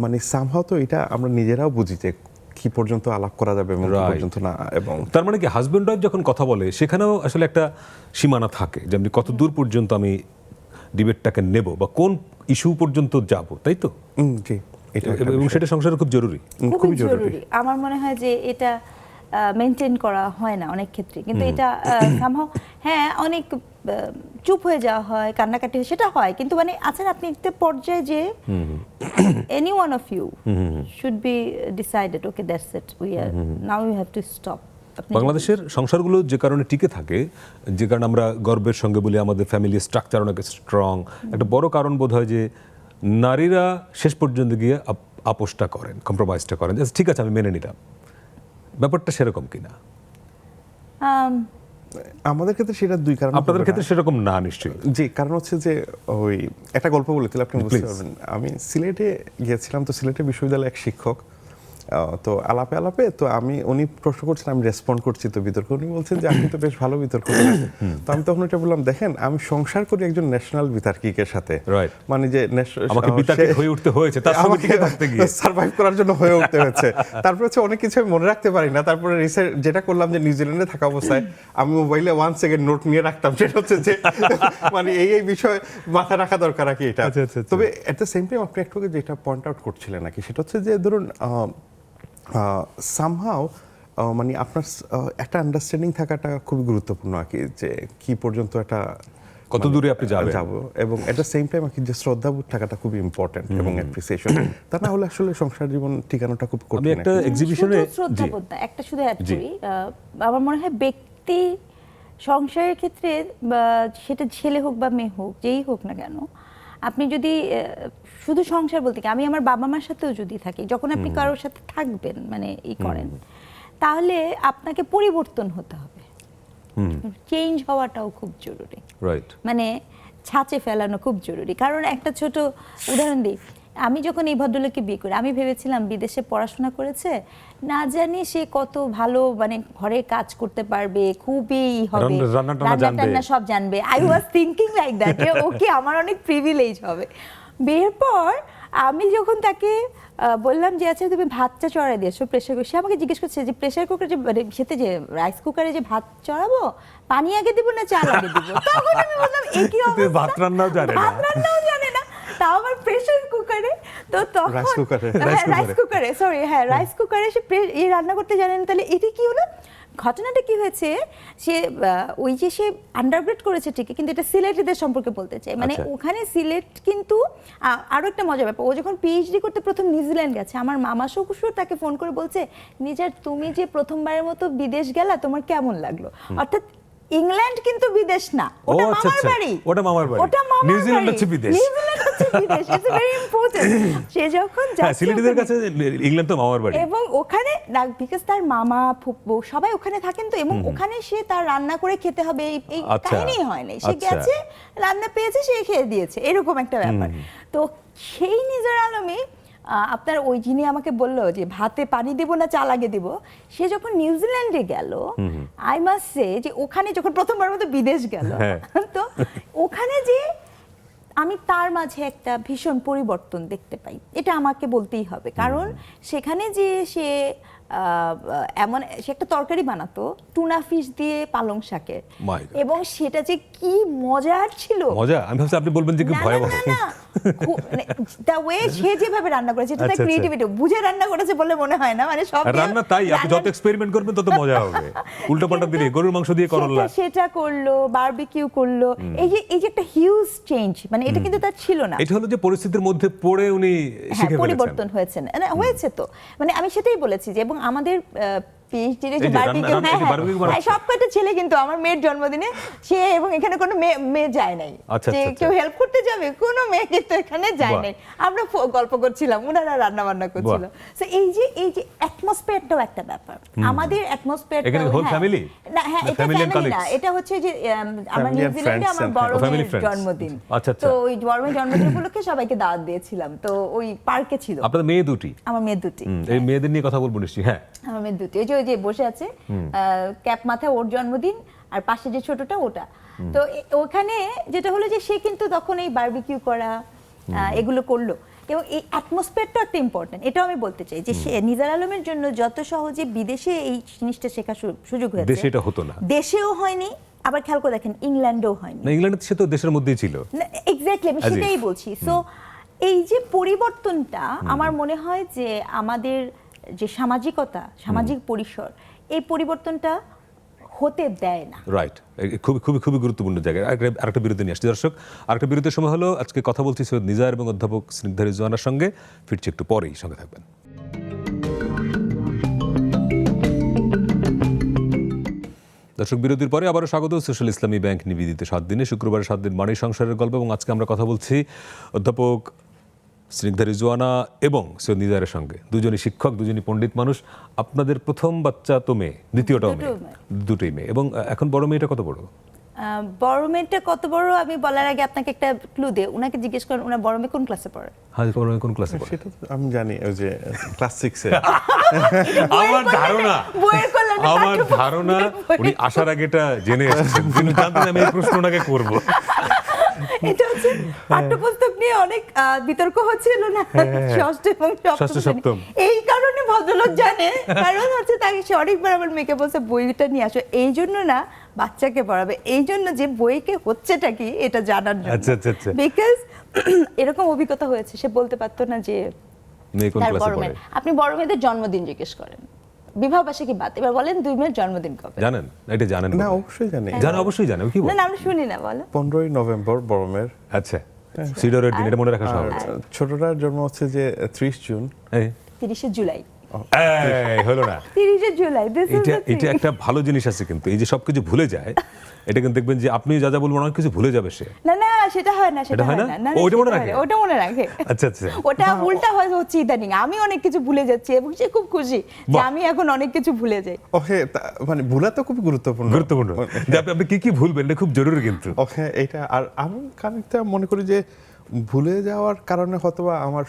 মানে সামহাও তো এটা আমরা নিজেরাও বুঝি যে কি পর্যন্ত আলাপ করা যাবে এবং কি পর্যন্ত না। এবং তার মানে কি হাজবেন্ড ওয়াইফ যখন কথা বলে সেখানেও আসলে একটা সীমানা থাকে, যেমন কত দূর পর্যন্ত আমি ডিবেটটাকে নেব বা কোন ইস্যু পর্যন্ত যাব, তাই তো? জি, এটা এবং সেটা সংসারে খুব জরুরি, খুবই জরুরি। আমার মনে হয় যে এটা মেনটেন করা হয় না অনেক ক্ষেত্রে, কিন্তু এটা সামহাও হ্যাঁ অনেক চুপ হয়ে যাওয়া হয়, কান্নাকাটি হয়, সেটা হয়, কিন্তু মানে আছেন আপনি একটা পর্যায়ে যে any one of you should be decided, okay that's it, we are now you have to stop. বাংলাদেশের সংসারগুলো যে কারণে টিকে থাকে, যে কারণে আমরা গর্বের সঙ্গে বলি আমাদের ফ্যামিলি স্ট্রাকচার অনেক স্ট্রং, একটা বড় কারণ বোধ হয় যে নারীরা শেষ পর্যন্ত গিয়ে আপোষটা করেন, কম্প্রোমাইজটা করেন, ঠিক আছে আমি মেনে নিলাম। ব্যাপারটা সেরকম কিনা? আমাদের ক্ষেত্রে সেটা দুই কারণ। আপনাদের ক্ষেত্রে সেরকম না নিশ্চয়ই? জি, কারণ হচ্ছে যে ওই একটা গল্প বলেছিল, আপনি বুঝতে পারবেন। আমি সিলেটে গিয়েছিলাম, তো সিলেটে বিশ্ববিদ্যালয়ে এক শিক্ষক, তো আলাপে তো উনি প্রশ্ন করছেন, আমি রেসপন্ড করছি তো বিতর্ক, উনি বলছেন যে আপনি তো বেশ ভালো বিতর্ক করেন। তো আমি তখন এটা বললাম, দেখেন আমি সংসার করি একজন ন্যাশনাল বিতার্কিকের সাথে, মানে যে আমাকে বিতার্কিক হয়ে উঠতে হয়েছে, তার সঙ্গে টিকে থাকতে গিয়ে সার্ভাইভ করার জন্য হয়ে উঠতে হয়েছে। তারপর হচ্ছে অনেক কিছু আমি মনে রাখতে পারি না। তারপরে রিসার্চ যেটা করলাম যে নিউজিল্যান্ডে থাকা অবস্থায় আমি মোবাইলে 1 সেকেন্ড নোট নিয়ে রাখতাম, সেটা হচ্ছে যে মানে এই বিষয় মাথা রাখা দরকার আর কি এটা। তবে এট দ্য সেম টাইম আপনি একটু যেটা পয়েন্ট আউট করছিলেন নাকি, সেটা হচ্ছে যে ধরুন সামহাও মানে আপনার একটা আন্ডারস্ট্যান্ডিং থাকাটা খুবই গুরুত্বপূর্ণ আর কি, যে কি পর্যন্ত একটা কত দূরে আপনি যাব, এবং এট দ্য সেম টাইম আর কি যে শ্রদ্ধাবোধ থাকাটা খুবই ইম্পর্টেন্ট এবং অ্যাপ্রিসিয়েশন। তা না হলে আসলে সংসার জীবন ঠিকানাটা খুব কঠিন। আমি একটা এক্সিবিশনে শ্রদ্ধাবোধ না, একটা শুধু অ্যাড করি, আমার মনে হয় ব্যক্তি সংসারের ক্ষেত্রে, সেটা ছেলে হোক বা মেয়ে হোক, যেই হোক না কেন, আপনি যদি শুধু সংসার বলতে কি, আমি আমার বাবা মার সাথেও যদি থাকি, যখন আপনি কারোর সাথে থাকবেন মানে করেন, তাহলে আপনাকে পরিবর্তন হতে হবে, চেঞ্জ হওয়াটাও খুব জরুরি, রাইট? মানে ছাঁচে ফেলানো খুব জরুরি। কারণ একটা ছোট উদাহরণ দিই, আমি যখন এই ভদ্রলোককে বিয়ে করি, আমি ভেবেছিলাম বিদেশে পড়াশোনা করেছে, না জানি সে কত ভালো মানে ঘরে কাজ করতে পারবে, খুবই হবে, রান্না সব জানবে। I was thinking like that, okay আমার অনেক প্রিভিলেজ হবে। বিয়ের পর আমি যখন তাকে বললাম যে আচ্ছা তুমি ভাতটা চড়াই দিয়েছো প্রেশার কুকারে, সে আমাকে জিজ্ঞেস করছে যে প্রেশার কুকারে যে মানে সেতে যে রাইস কুকারে যে ভাত চড়াবো, পানি আগে দিব না চাল আগে দিব? তখন আমি বললাম এই কি অবস্থা, ভাত রান্নাও জানে না, তাও আবার প্রেশার কুকারে। তো তখন রাইস কুকারে সে রান্না করতে জানে না, তাহলে এটা কি হলো? ঘটনাটা কি হয়েছে, সে ওই যে সে আন্ডারগ্রেড করেছে ঠিকই, কিন্তু এটা সিলেটিদের সম্পর্কে বলতে চাই, মানে ওখানে সিলেট কিন্তু আরো একটা মজার ব্যাপার, ও যখন পিএইচডি করতে প্রথম নিউজিল্যান্ড গেছে, আমার মামা শ্বশুর তাকে ফোন করে বলছে, নিজার তুমি যে প্রথমবারের মতো বিদেশ গেলা, তোমার কেমন লাগলো? অর্থাৎ ইংল্যান্ড কিন্তু বিদেশ না, ওটা মামার বাড়ি, নিউজিল্যান্ড হচ্ছে বিদেশ, ইটস ভেরি ইম্পর্টেন্ট। সে যখন সিলেটিদের কাছে ইংল্যান্ড তো মামার বাড়ি, এবং ওখানে বিকজ তার মামা ফুফু সবাই ওখানে থাকেন, তো এবং ওখানে সে তার রান্না করে খেতে হবে এই কাহিনী হয় না, সে গেছে রান্না পেয়েছে, সে খেয়ে দিয়েছে, এরকম একটা ব্যাপার। তো সেই নিজার আলমে আপনার ওই যিনি আমাকে বললো যে ভাতে পানি দিব না চাল আগে দিব, সে যখন নিউজিল্যান্ডে গেল, আই মাস্ট সে যে ওখানে যখন প্রথমবার মতো বিদেশ গেল, তো ওখানে যে আমি তার মাঝে একটা ভীষণ পরিবর্তন দেখতে পাই, এটা আমাকে বলতেই হবে। কারণ সেখানে যে সে এমন সে একটা তরকারি বানাতো টুনা ফিশ দিয়ে পালং শাকের, এবং সেটা যে কি মজার ছিল, মজা আমি ভাবছি আপনি বলবেন যে কি ভয়াবহ, দ্য ওয়ে সে যেভাবে রান্না করেছে, এটা তার ক্রিয়েটিভিটি, বুঝে রান্না করেছে বলে মনে হয় না, মানে সব রান্না তাই আপনি যত এক্সপেরিমেন্ট করবেন তত মজা হবে। উল্টোপাল্টা দিলে গরুর মাংস দিয়ে করলা, সেটা করলো, বারবিকিউ করলো, এই যে একটা হিউজ চেঞ্জ, মানে এটা কিন্তু তার ছিল না। এটা হলো যে পরিস্থিতির মধ্যে পড়ে উনি শিখে ফেলেছেন, পরিবর্তন হয়েছে তো, মানে আমি সেটাই বলেছি যে, এবং আমাদের পিএইচডি এই যে বারবিকিউ, রান্না- এই যে barbecue বানাচ্ছে। সব কটা ছেলে কিন্তু আমার মেয়ের জন্মদিনে সে, এবং এখানে কোনো মেয়ে যায় নাই আচ্ছা, যে আচ্ছা, কেউ হেল্প করতে যাবে, কোনো মেয়ে কিন্তু এখানে যায় বাহ। নাই। আমরা গল্প করছিলাম, ওনারা রান্না বান্না করছিল। সো এই যে অ্যাটমসফিয়ারটাও একটা ব্যাপার, আমাদের অ্যাটমসফিয়ার এখানে whole family? না, হ্যাঁ, না, এটা family and ফ্যামিলি না, colleagues? এটা হচ্ছে যে আমার Family and নিউজিল্যান্ডে friends আমার and বড় family মেয়ের friends। জন্মদিন। আচ্ছা, আচ্ছা। তো ওই বড় মেয়ের জন্মদিন উপলক্ষে সবাইকে দাওয়াত দিয়েছিলাম, তো ওই পার্কে ছিল। আপনাদের মেয়ে দুটি, আমার মেয়ে দুটি, এই মেয়েদের নিয়ে কথা বলবো নিশ্চয়ই। হ্যাঁ, আমার মেয়ে দুটি, ওই যে বসে আছে ক্যাপ মাথায়, ওর জন্মদিন, আর পাশে যে ছোটটা ওটা। তো ওখানে যেটা হলো যে সে কিন্তু তখন এই বারবিকিউ করা এগুলো করলো, এবং এই অ্যাটমসফিয়ারটা একটা ইম্পর্টেন্ট। এটাও আমি বলতে চাই যে সে নিজার আলমের জন্য যত সহজে বিদেশে এই জিনিসটা শেখার সুযোগ হয়েছে, দেশে এটা হতো না। দেশেও হয়নি, আবার খেয়াল করে দেখেন ইংল্যান্ডেও হয়নি। না, ইংল্যান্ডে সে তো দেশের মধ্যেই ছিল। এক্স্যাক্টলি, আমি As if. সেটাই বলছি। সো এই যে পরিবর্তনটা, আমার মনে হয় যে আমাদের যে সামাজিকতা, সামাজিক পরিসর, এই পরিবর্তনটা হতে দেয় না। রাইট, খুবই খুবই খুবই গুরুত্বপূর্ণ জায়গায়। আরেকটা বিরতি নিয়ে আসছি দর্শক, আরেকটা বিরতির সময় হলো। আজকে কথা বলছি সৈয়দ নিজার এবং অধ্যাপক স্নিগ্ধা রিজওয়ানার সঙ্গে। ফিরছি একটু পরেই, সঙ্গে থাকবেন। দর্শক, বিরতির পরে আবারও স্বাগত সোশ্যাল ইসলামী ব্যাংক নিবেদিত 7 দিনে, শুক্রবারে 7 দিন মানেই সংসারের গল্প। এবং আজকে আমরা কথা বলছি অধ্যাপক স্নিগ্ধা রিজওয়ানা এবং সৈয়দ নিজারের সঙ্গে। দুজনই শিক্ষক, দুজনই পণ্ডিত মানুষ। আপনাদের প্রথম বাচ্চা তো মেয়ে, দ্বিতীয়টাও মেয়ে, দুটোই মেয়ে। এবং এখন বড় মেয়েটা কত বড়? বড় মেয়েটা কত বড় আমি বলার আগে আপনাকে একটা ক্লু দে, ওনাকে জিজ্ঞেস করেন ওনার বড় মেয়ে কোন ক্লাসে পড়ে। হ্যাঁ, বড় মেয়ে কোন ক্লাসে পড়ে? সেটা তো আমি জানি, ওই যে ক্লাস 6 এ। আমার ধারণা, বইয়ের কল্যাণে আমার ধারণা উনি আসার আগে এটা জেনে এসেছেন, তিনি জানতেন আমি এই প্রশ্নটাকে করব। এটা হচ্ছে পাঠ্যপুস্তক নিয়ে অনেক বিতর্ক হচ্ছিল না, ষষ্ঠ এবং ষষ্ঠ, সপ্তম সপ্তম। এই কারণে ভদ্রলোক জানে, কারণ হচ্ছে তাকে সে অনেকবার আমার মেয়েকে বলছে বইটা নিয়ে আসো, এই জন্য না বাচ্চাকে পড়াবে, এই জন্য যে বইকে হচ্ছেটা কি এটা জানার জন্য। আচ্ছা, আচ্ছা, আচ্ছা। বিকজ এরকম অভিজ্ঞতা হয়েছে, সে বলতে পারতো না যে মেয়ে কোন তার ক্লাসে বড় পড়ে। মেয়ে। আপনি বড় মেয়েদের জন্মদিন জিজ্ঞেস করেন, বিবাহ বার্ষিকী বাদ, এবার বলেন 2 মেয়ের জন্মদিন কবে? জানেন? এটা জানেন? না, অবশ্যই জানি। জানেন, অবশ্যই জানেন। কি না বল? না, আমরা শুনি না, বলো। 15ই নভেম্বর বড় মেয়ের, আচ্ছা, সিডরের দিন, এটা মনে রাখা আর সহজ। ছোটটার জন্ম হচ্ছে যে 30 জুন। এই 30শে জুলাই। হলো না? 30শে জুলাই, এটা একটা ভালো জিনিস আছে কিন্তু, এই যে সবকিছু ভুলে যায়, এটা কিন্তু দেখবেন যে আপনি যা যা বলবেন অনেক কিছু ভুলে যাবে সে। না না, সেটা হয় না, সেটা এটা হয় হয় না? না। ও, ওটা মনে সেটা হয় রাখে? না, ওটা মনে রাখে। আচ্ছা, আচ্ছা। ওটা উল্টা হচ্ছে ইদানিং, আমি অনেক কিছু ভুলে যাচ্ছি এবং সে খুব খুশি যে বাহ। আমি এখন অনেক কিছু ভুলে যাই। ওকে, মানে ভুলা তো খুব গুরুত্বপূর্ণ। গুরুত্বপূর্ণ যে আপনি কি কি ভুলবেন, এটা খুব জরুরি কিন্তু। ওকে, এইটা। আর আমি খানিকটা মনে করি যে ভুলে যাওয়ার কারণে হয়তোবা আমার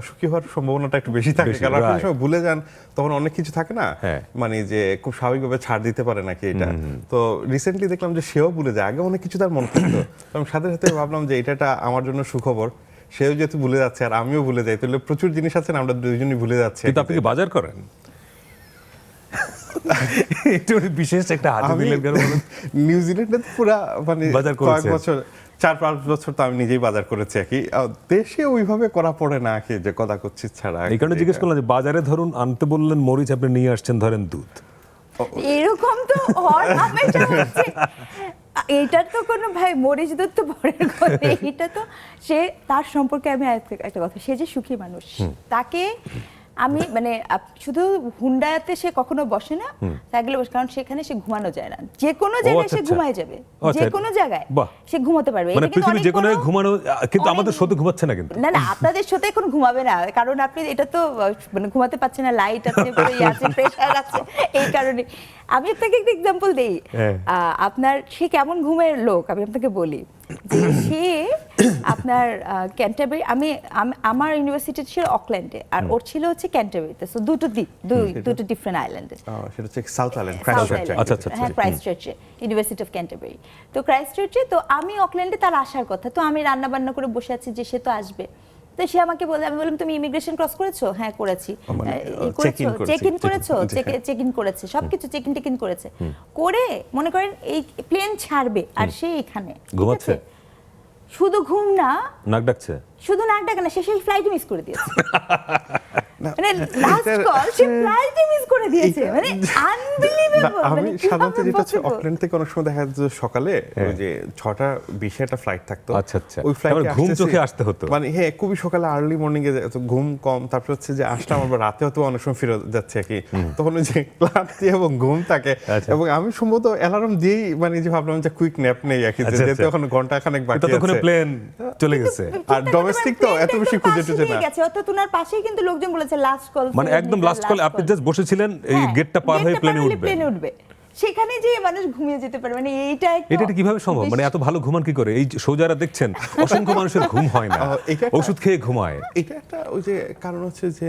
সুখী হওয়ার সম্ভাবনাটা একটু বেশি থাকে, বেশি, কারণ আপনি right. যখন ভুলে যান তখন অনেক কিছু থাকে না, হ্যাঁ। মানে যে খুব স্বাভাবিকভাবে ছাড় দিতে পারে নাকি এটা। তো রিসেন্টলি দেখলাম যে সেও ভুলে যায়, আগে অনেক কিছু তার মনে থাকতো, তো আমি সাথে সাথে ভাবলাম যে এটা আমার জন্য সুখবর, সেও যেহেতু ভুলে যাচ্ছে আর আমিও ভুলে যাই, তাহলে প্রচুর জিনিস আছে না আমরা দুইজনই ভুলে যাচ্ছি। কিন্তু আপনি কি বাজার করেন? এটা বিশেষ একটা হাতে আমি দিলেন কেন বলুন? নিউজিল্যান্ডে তো পুরা মানে বাজার কয়েক করেছেন। বছর, 4-5 বছর তো আমি নিজেই বাজার করেছি আর কি। দেশে ওইভাবে করা পড়ে না কি, যে কথা করছি ছাড়া। এই কারণে জিজ্ঞেস করলাম যে বাজারে ধরুন আনতে বললেন মরিচ, আপনি নিয়ে আসছেন ধরেন দুধ। এরকম তো হওয়ার হামেশা হচ্ছে। এইটার তো কোনো ভাই মরিচ দুধ তো পরের কথা, এইটা তো সে তার সম্পর্কে আমি একটা কথা, সে যে সুখী মানুষ, তাকে আমি মানে শুধু হুন্ডাতে সে কখনো বসে না, থাকলে বসে, কারণ সেখানে সে ঘুমানো যায় না, যে কোনো জায়গায় আচ্ছা, সে আচ্ছা। ঘুমায় যাবে, আচ্ছা, যে কোনো জায়গায় বাহ। সে ঘুমাতে পারবে। মানে এটা কিন্তু পৃথিবীর যে কোনো অনেক বড়- ঘুমানো, কিন্তু অনেক- আমাদের সাথে ঘুমাচ্ছে না কিন্তু। না না, আপনাদের সাথে এখন ঘুমাবে না, কারণ আপনি এটা তো মানে ঘুমাতে পারছে না, লাইট আছে, আছে, প্রেসার আছে, এই কারণে। আমি আপনাকে একটা এক্সাম্পল দেই, হ্যাঁ। আপনার সে কেমন ঘুমের লোক আমি আপনাকে বলি, যে সে আপনার ক্যান্টারবারি, আমার ইউনিভার্সিটি ছিল অকল্যান্ডে আর ওর ছিল হচ্ছে ক্যান্টারবারিতে, সো দুটো ডিফারেন্ট আইল্যান্ডে, সেটা হচ্ছে south island, South Christ Island, আচ্ছা, আচ্ছা, হ্যাঁ, ক্রাইস্ট চার্চে, ইউনিভার্সিটি অফ ক্যান্টারবারি। তো ক্রাইস্ট চার্চে, তো আমি অকল্যান্ডে তার আসার কথা, তো আমি রান্না বান্না করে বসে আছি যে সে তো আসবে, তো সে আমাকে বলে, আমি বললাম তুমি ইমিগ্রেশন ক্রস করেছো? হ্যাঁ করেছি। মানে, চেক ইন করেছো? চেক ইন করেছে, সবকিছু চেক ইন করেছে, করে মনে করেন এই প্লেন ছাড়বে আর সে এখানে ঠিক ঘুমাচ্ছে? আছে? শুধু ঘুম না, নাক ডাকছে? শুধু নাক ডাকে না, সে সেই ফ্লাইট মিস করে দিয়েছে, মানে লাস্ট কল সে ফ্লাইট মিস করে দিয়েছে, মানে না, আনবিলিভেবল। আমি সাধারণত যেটা হচ্ছে অকল্যান্ড থেকে অনেক সময় দেখা যাচ্ছে সকালে ওই যে 6:20 একটা ফ্লাইট থাকতো। আচ্ছা, আচ্ছা। ওই ফ্লাইটে তারপরে ঘুম চোখে আসতে হতো। মানে হ্যাঁ, খুবই সকালে আর্লি মর্নিং এ ঘুম কম, তারপর হচ্ছে যে আসলাম আবার রাতে হয়তো অনেক সময় ফিরে যাচ্ছে আর কি, তখন ওই যে ক্লান্তি এবং ঘুম থাকে। আচ্ছা। এবং আমি সম্ভবত অ্যালার্ম দিয়েই মানে যে ভাবলাম যে কুইক ন্যাপ নেই আর কি, আচ্ছা, যেতে আচ্ছা। এখন ঘন্টাখানেক বাকি ততক্ষণে আছে। প্লেন চলে গেছে। আর ডোমেস্টিক তো এত বেশি খুঁজে টুজে না। গেছে, অর্থাৎ ওনার পাশেই কিন্তু লোকজন বলেছে লাস্ট কল, মানে একদম লাস্ট কল, আপনি জাস্ট বসেছিলেন, এই গেটটা পার হয়ে প্লেনে উঠবে। সেখানে যে মানুষ ঘুমিয়ে যেতে পারে, মানে এইটা এটা কিভাবে সম্ভব? মানে এত ভালো ঘুমান কি করে? এই শো যারা দেখছেন, অসংখ্য মানুষের ঘুম হয় না, এটা একটা- ওষুধ খেয়ে ঘুমায়। এটা একটা ওই যে কারণ হচ্ছে যে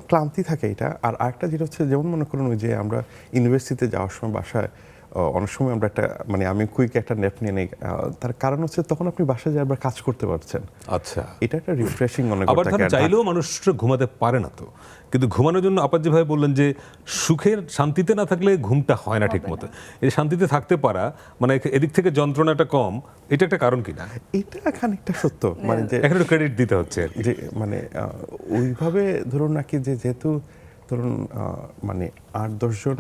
ক্লান্তি থাকে এটা। আর আরেকটা যেটা হচ্ছে, যেমন মনে করুন ওই যে আমরা ইউনিভার্সিটিতে যাওয়ার সময় বাসায় অনেক সময় আমরা একটা মানে আমি কুইক একটা ন্যাপ নিয়ে নেই, তার কারণ হচ্ছে তখন আপনি বাসায় যাবার কাজ করতে পারছেন। আচ্ছা। এটা একটা রিফ্রেশিং অনেক আবার থাকে। ধরেন চাইলেও মানুষ ঘুমাতে পারে না তো, কিন্তু ঘুমানোর জন্য আপাত যেভাবে বললেন যে সুখের শান্তিতে না থাকলে ঘুমটা হয় না ঠিক মতো, এই শান্তিতে থাকতে পারা মানে এদিক থেকে যন্ত্রণাটা কম, এটা একটা কারণ কিনা? এটা খানিকটা সত্য, মানে যে এখানে একটু ক্রেডিট দিতে হচ্ছে আর কি। যে মানে ওইভাবে ধরুন নাকি যে যেহেতু ধরুন মানে 8-10 জন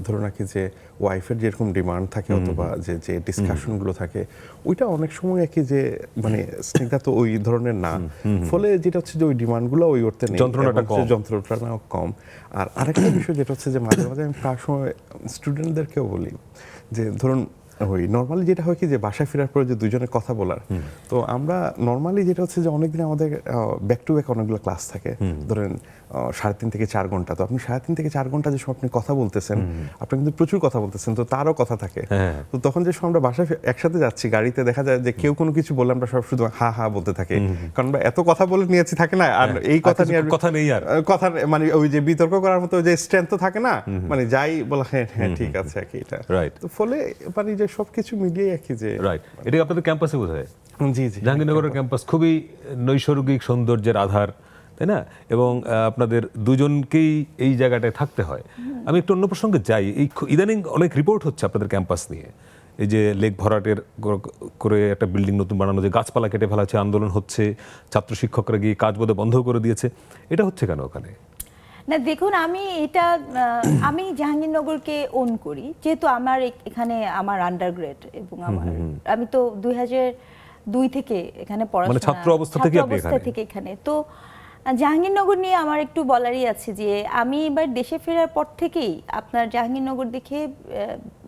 ধরুন নাকি যে ওয়াইফের যেরকম ডিমান্ড থাকে অথবা যে যে ডিসকাশনগুলো থাকে, ওইটা অনেক সময় কি যে মানে স্নিগ্ধা তো ওই ধরনের না, ফলে যেটা হচ্ছে যে ওই ডিমান্ডগুলো ওই করতে নেই, যন্ত্রণাটা এবং কম। যন্ত্রণাটাও কম। আর আরেকটা বিষয় যেটা হচ্ছে যে মাঝে মাঝে আমি প্রায় সময় স্টুডেন্টদেরকেও বলি যে ধরুন ওই নর্মালি যেটা হয় কি যে বাসায় ফেরার পরে যে দুজনের কথা বলার, তো আমরা নর্মালি যেটা হচ্ছে যে অনেকদিন আমাদের ব্যাক টু ব্যাক অনেকগুলো ক্লাস থাকে, ধরেন 3.5 থেকে 4 ঘন্টা। তো আপনি 3.5 থেকে 4 ঘন্টা যে সময় আপনি কথা বলতেছেন, আপনি কিন্তু প্রচুর কথা বলতেছেন, তো তারও কথা থাকে। তো তখন যে সময় আমরা বাসায় একসাথে যাচ্ছি গাড়িতে, দেখা যায় যে কেউ কোনো কিছু বললে আমরা সব শুধু হা হা বলতে থাকি, কারণ আমরা এত কথা বলে নিয়েছি থাকে না, আর এই কথা নিয়ে কথা নেই আর কথা মানে ওই যে বিতর্ক করার মতো যে স্ট্রেংথ তো থাকে না, মানে যাই বলা হ্যাঁ হ্যাঁ ঠিক আছে আর কি এটা। রাইট। তো ফলে মানে যে সবকিছু মিলিয়ে আর কি যে রাইট। এটা আপনাদের ক্যাম্পাসে বোধহয় জি জি জাহাঙ্গীরনগরের ক্যাম্পাস খুবই নৈসর্গিক সৌন্দর্যের আধার, তাই না? এবং আপনাদের দুজনকেই এই জায়গাটায় থাকতে হয়। আমি একটু অন্য প্রসঙ্গে যাই। এই ইদানিং অনেক রিপোর্ট হচ্ছে আপনাদের ক্যাম্পাস নিয়ে, এই যে লেক ভরাটের করে একটা বিল্ডিং নতুন বানানো, যে গাছপালা কেটে ফেলা হচ্ছে, আন্দোলন হচ্ছে, ছাত্র শিক্ষকরা গিয়ে কাজ বোধহয় বন্ধ করে দিয়েছে। এটা হচ্ছে কেন ওখানে? না দেখুন, আমি এটা আমি জাহাঙ্গীরনগরকে ওন করি, যেহেতু আমার এখানে আমার আন্ডারগ্রেড এবং আমি তো 2002 থেকে এখানে পড়াশোনা, ছাত্র অবস্থা থেকে আপনি এখানে। তো জাহাঙ্গীরনগর নিয়ে আমার একটু বলারই আছে যে আমি এবার দেশে ফেরার পর থেকেই আপনার জাহাঙ্গীরনগর দেখে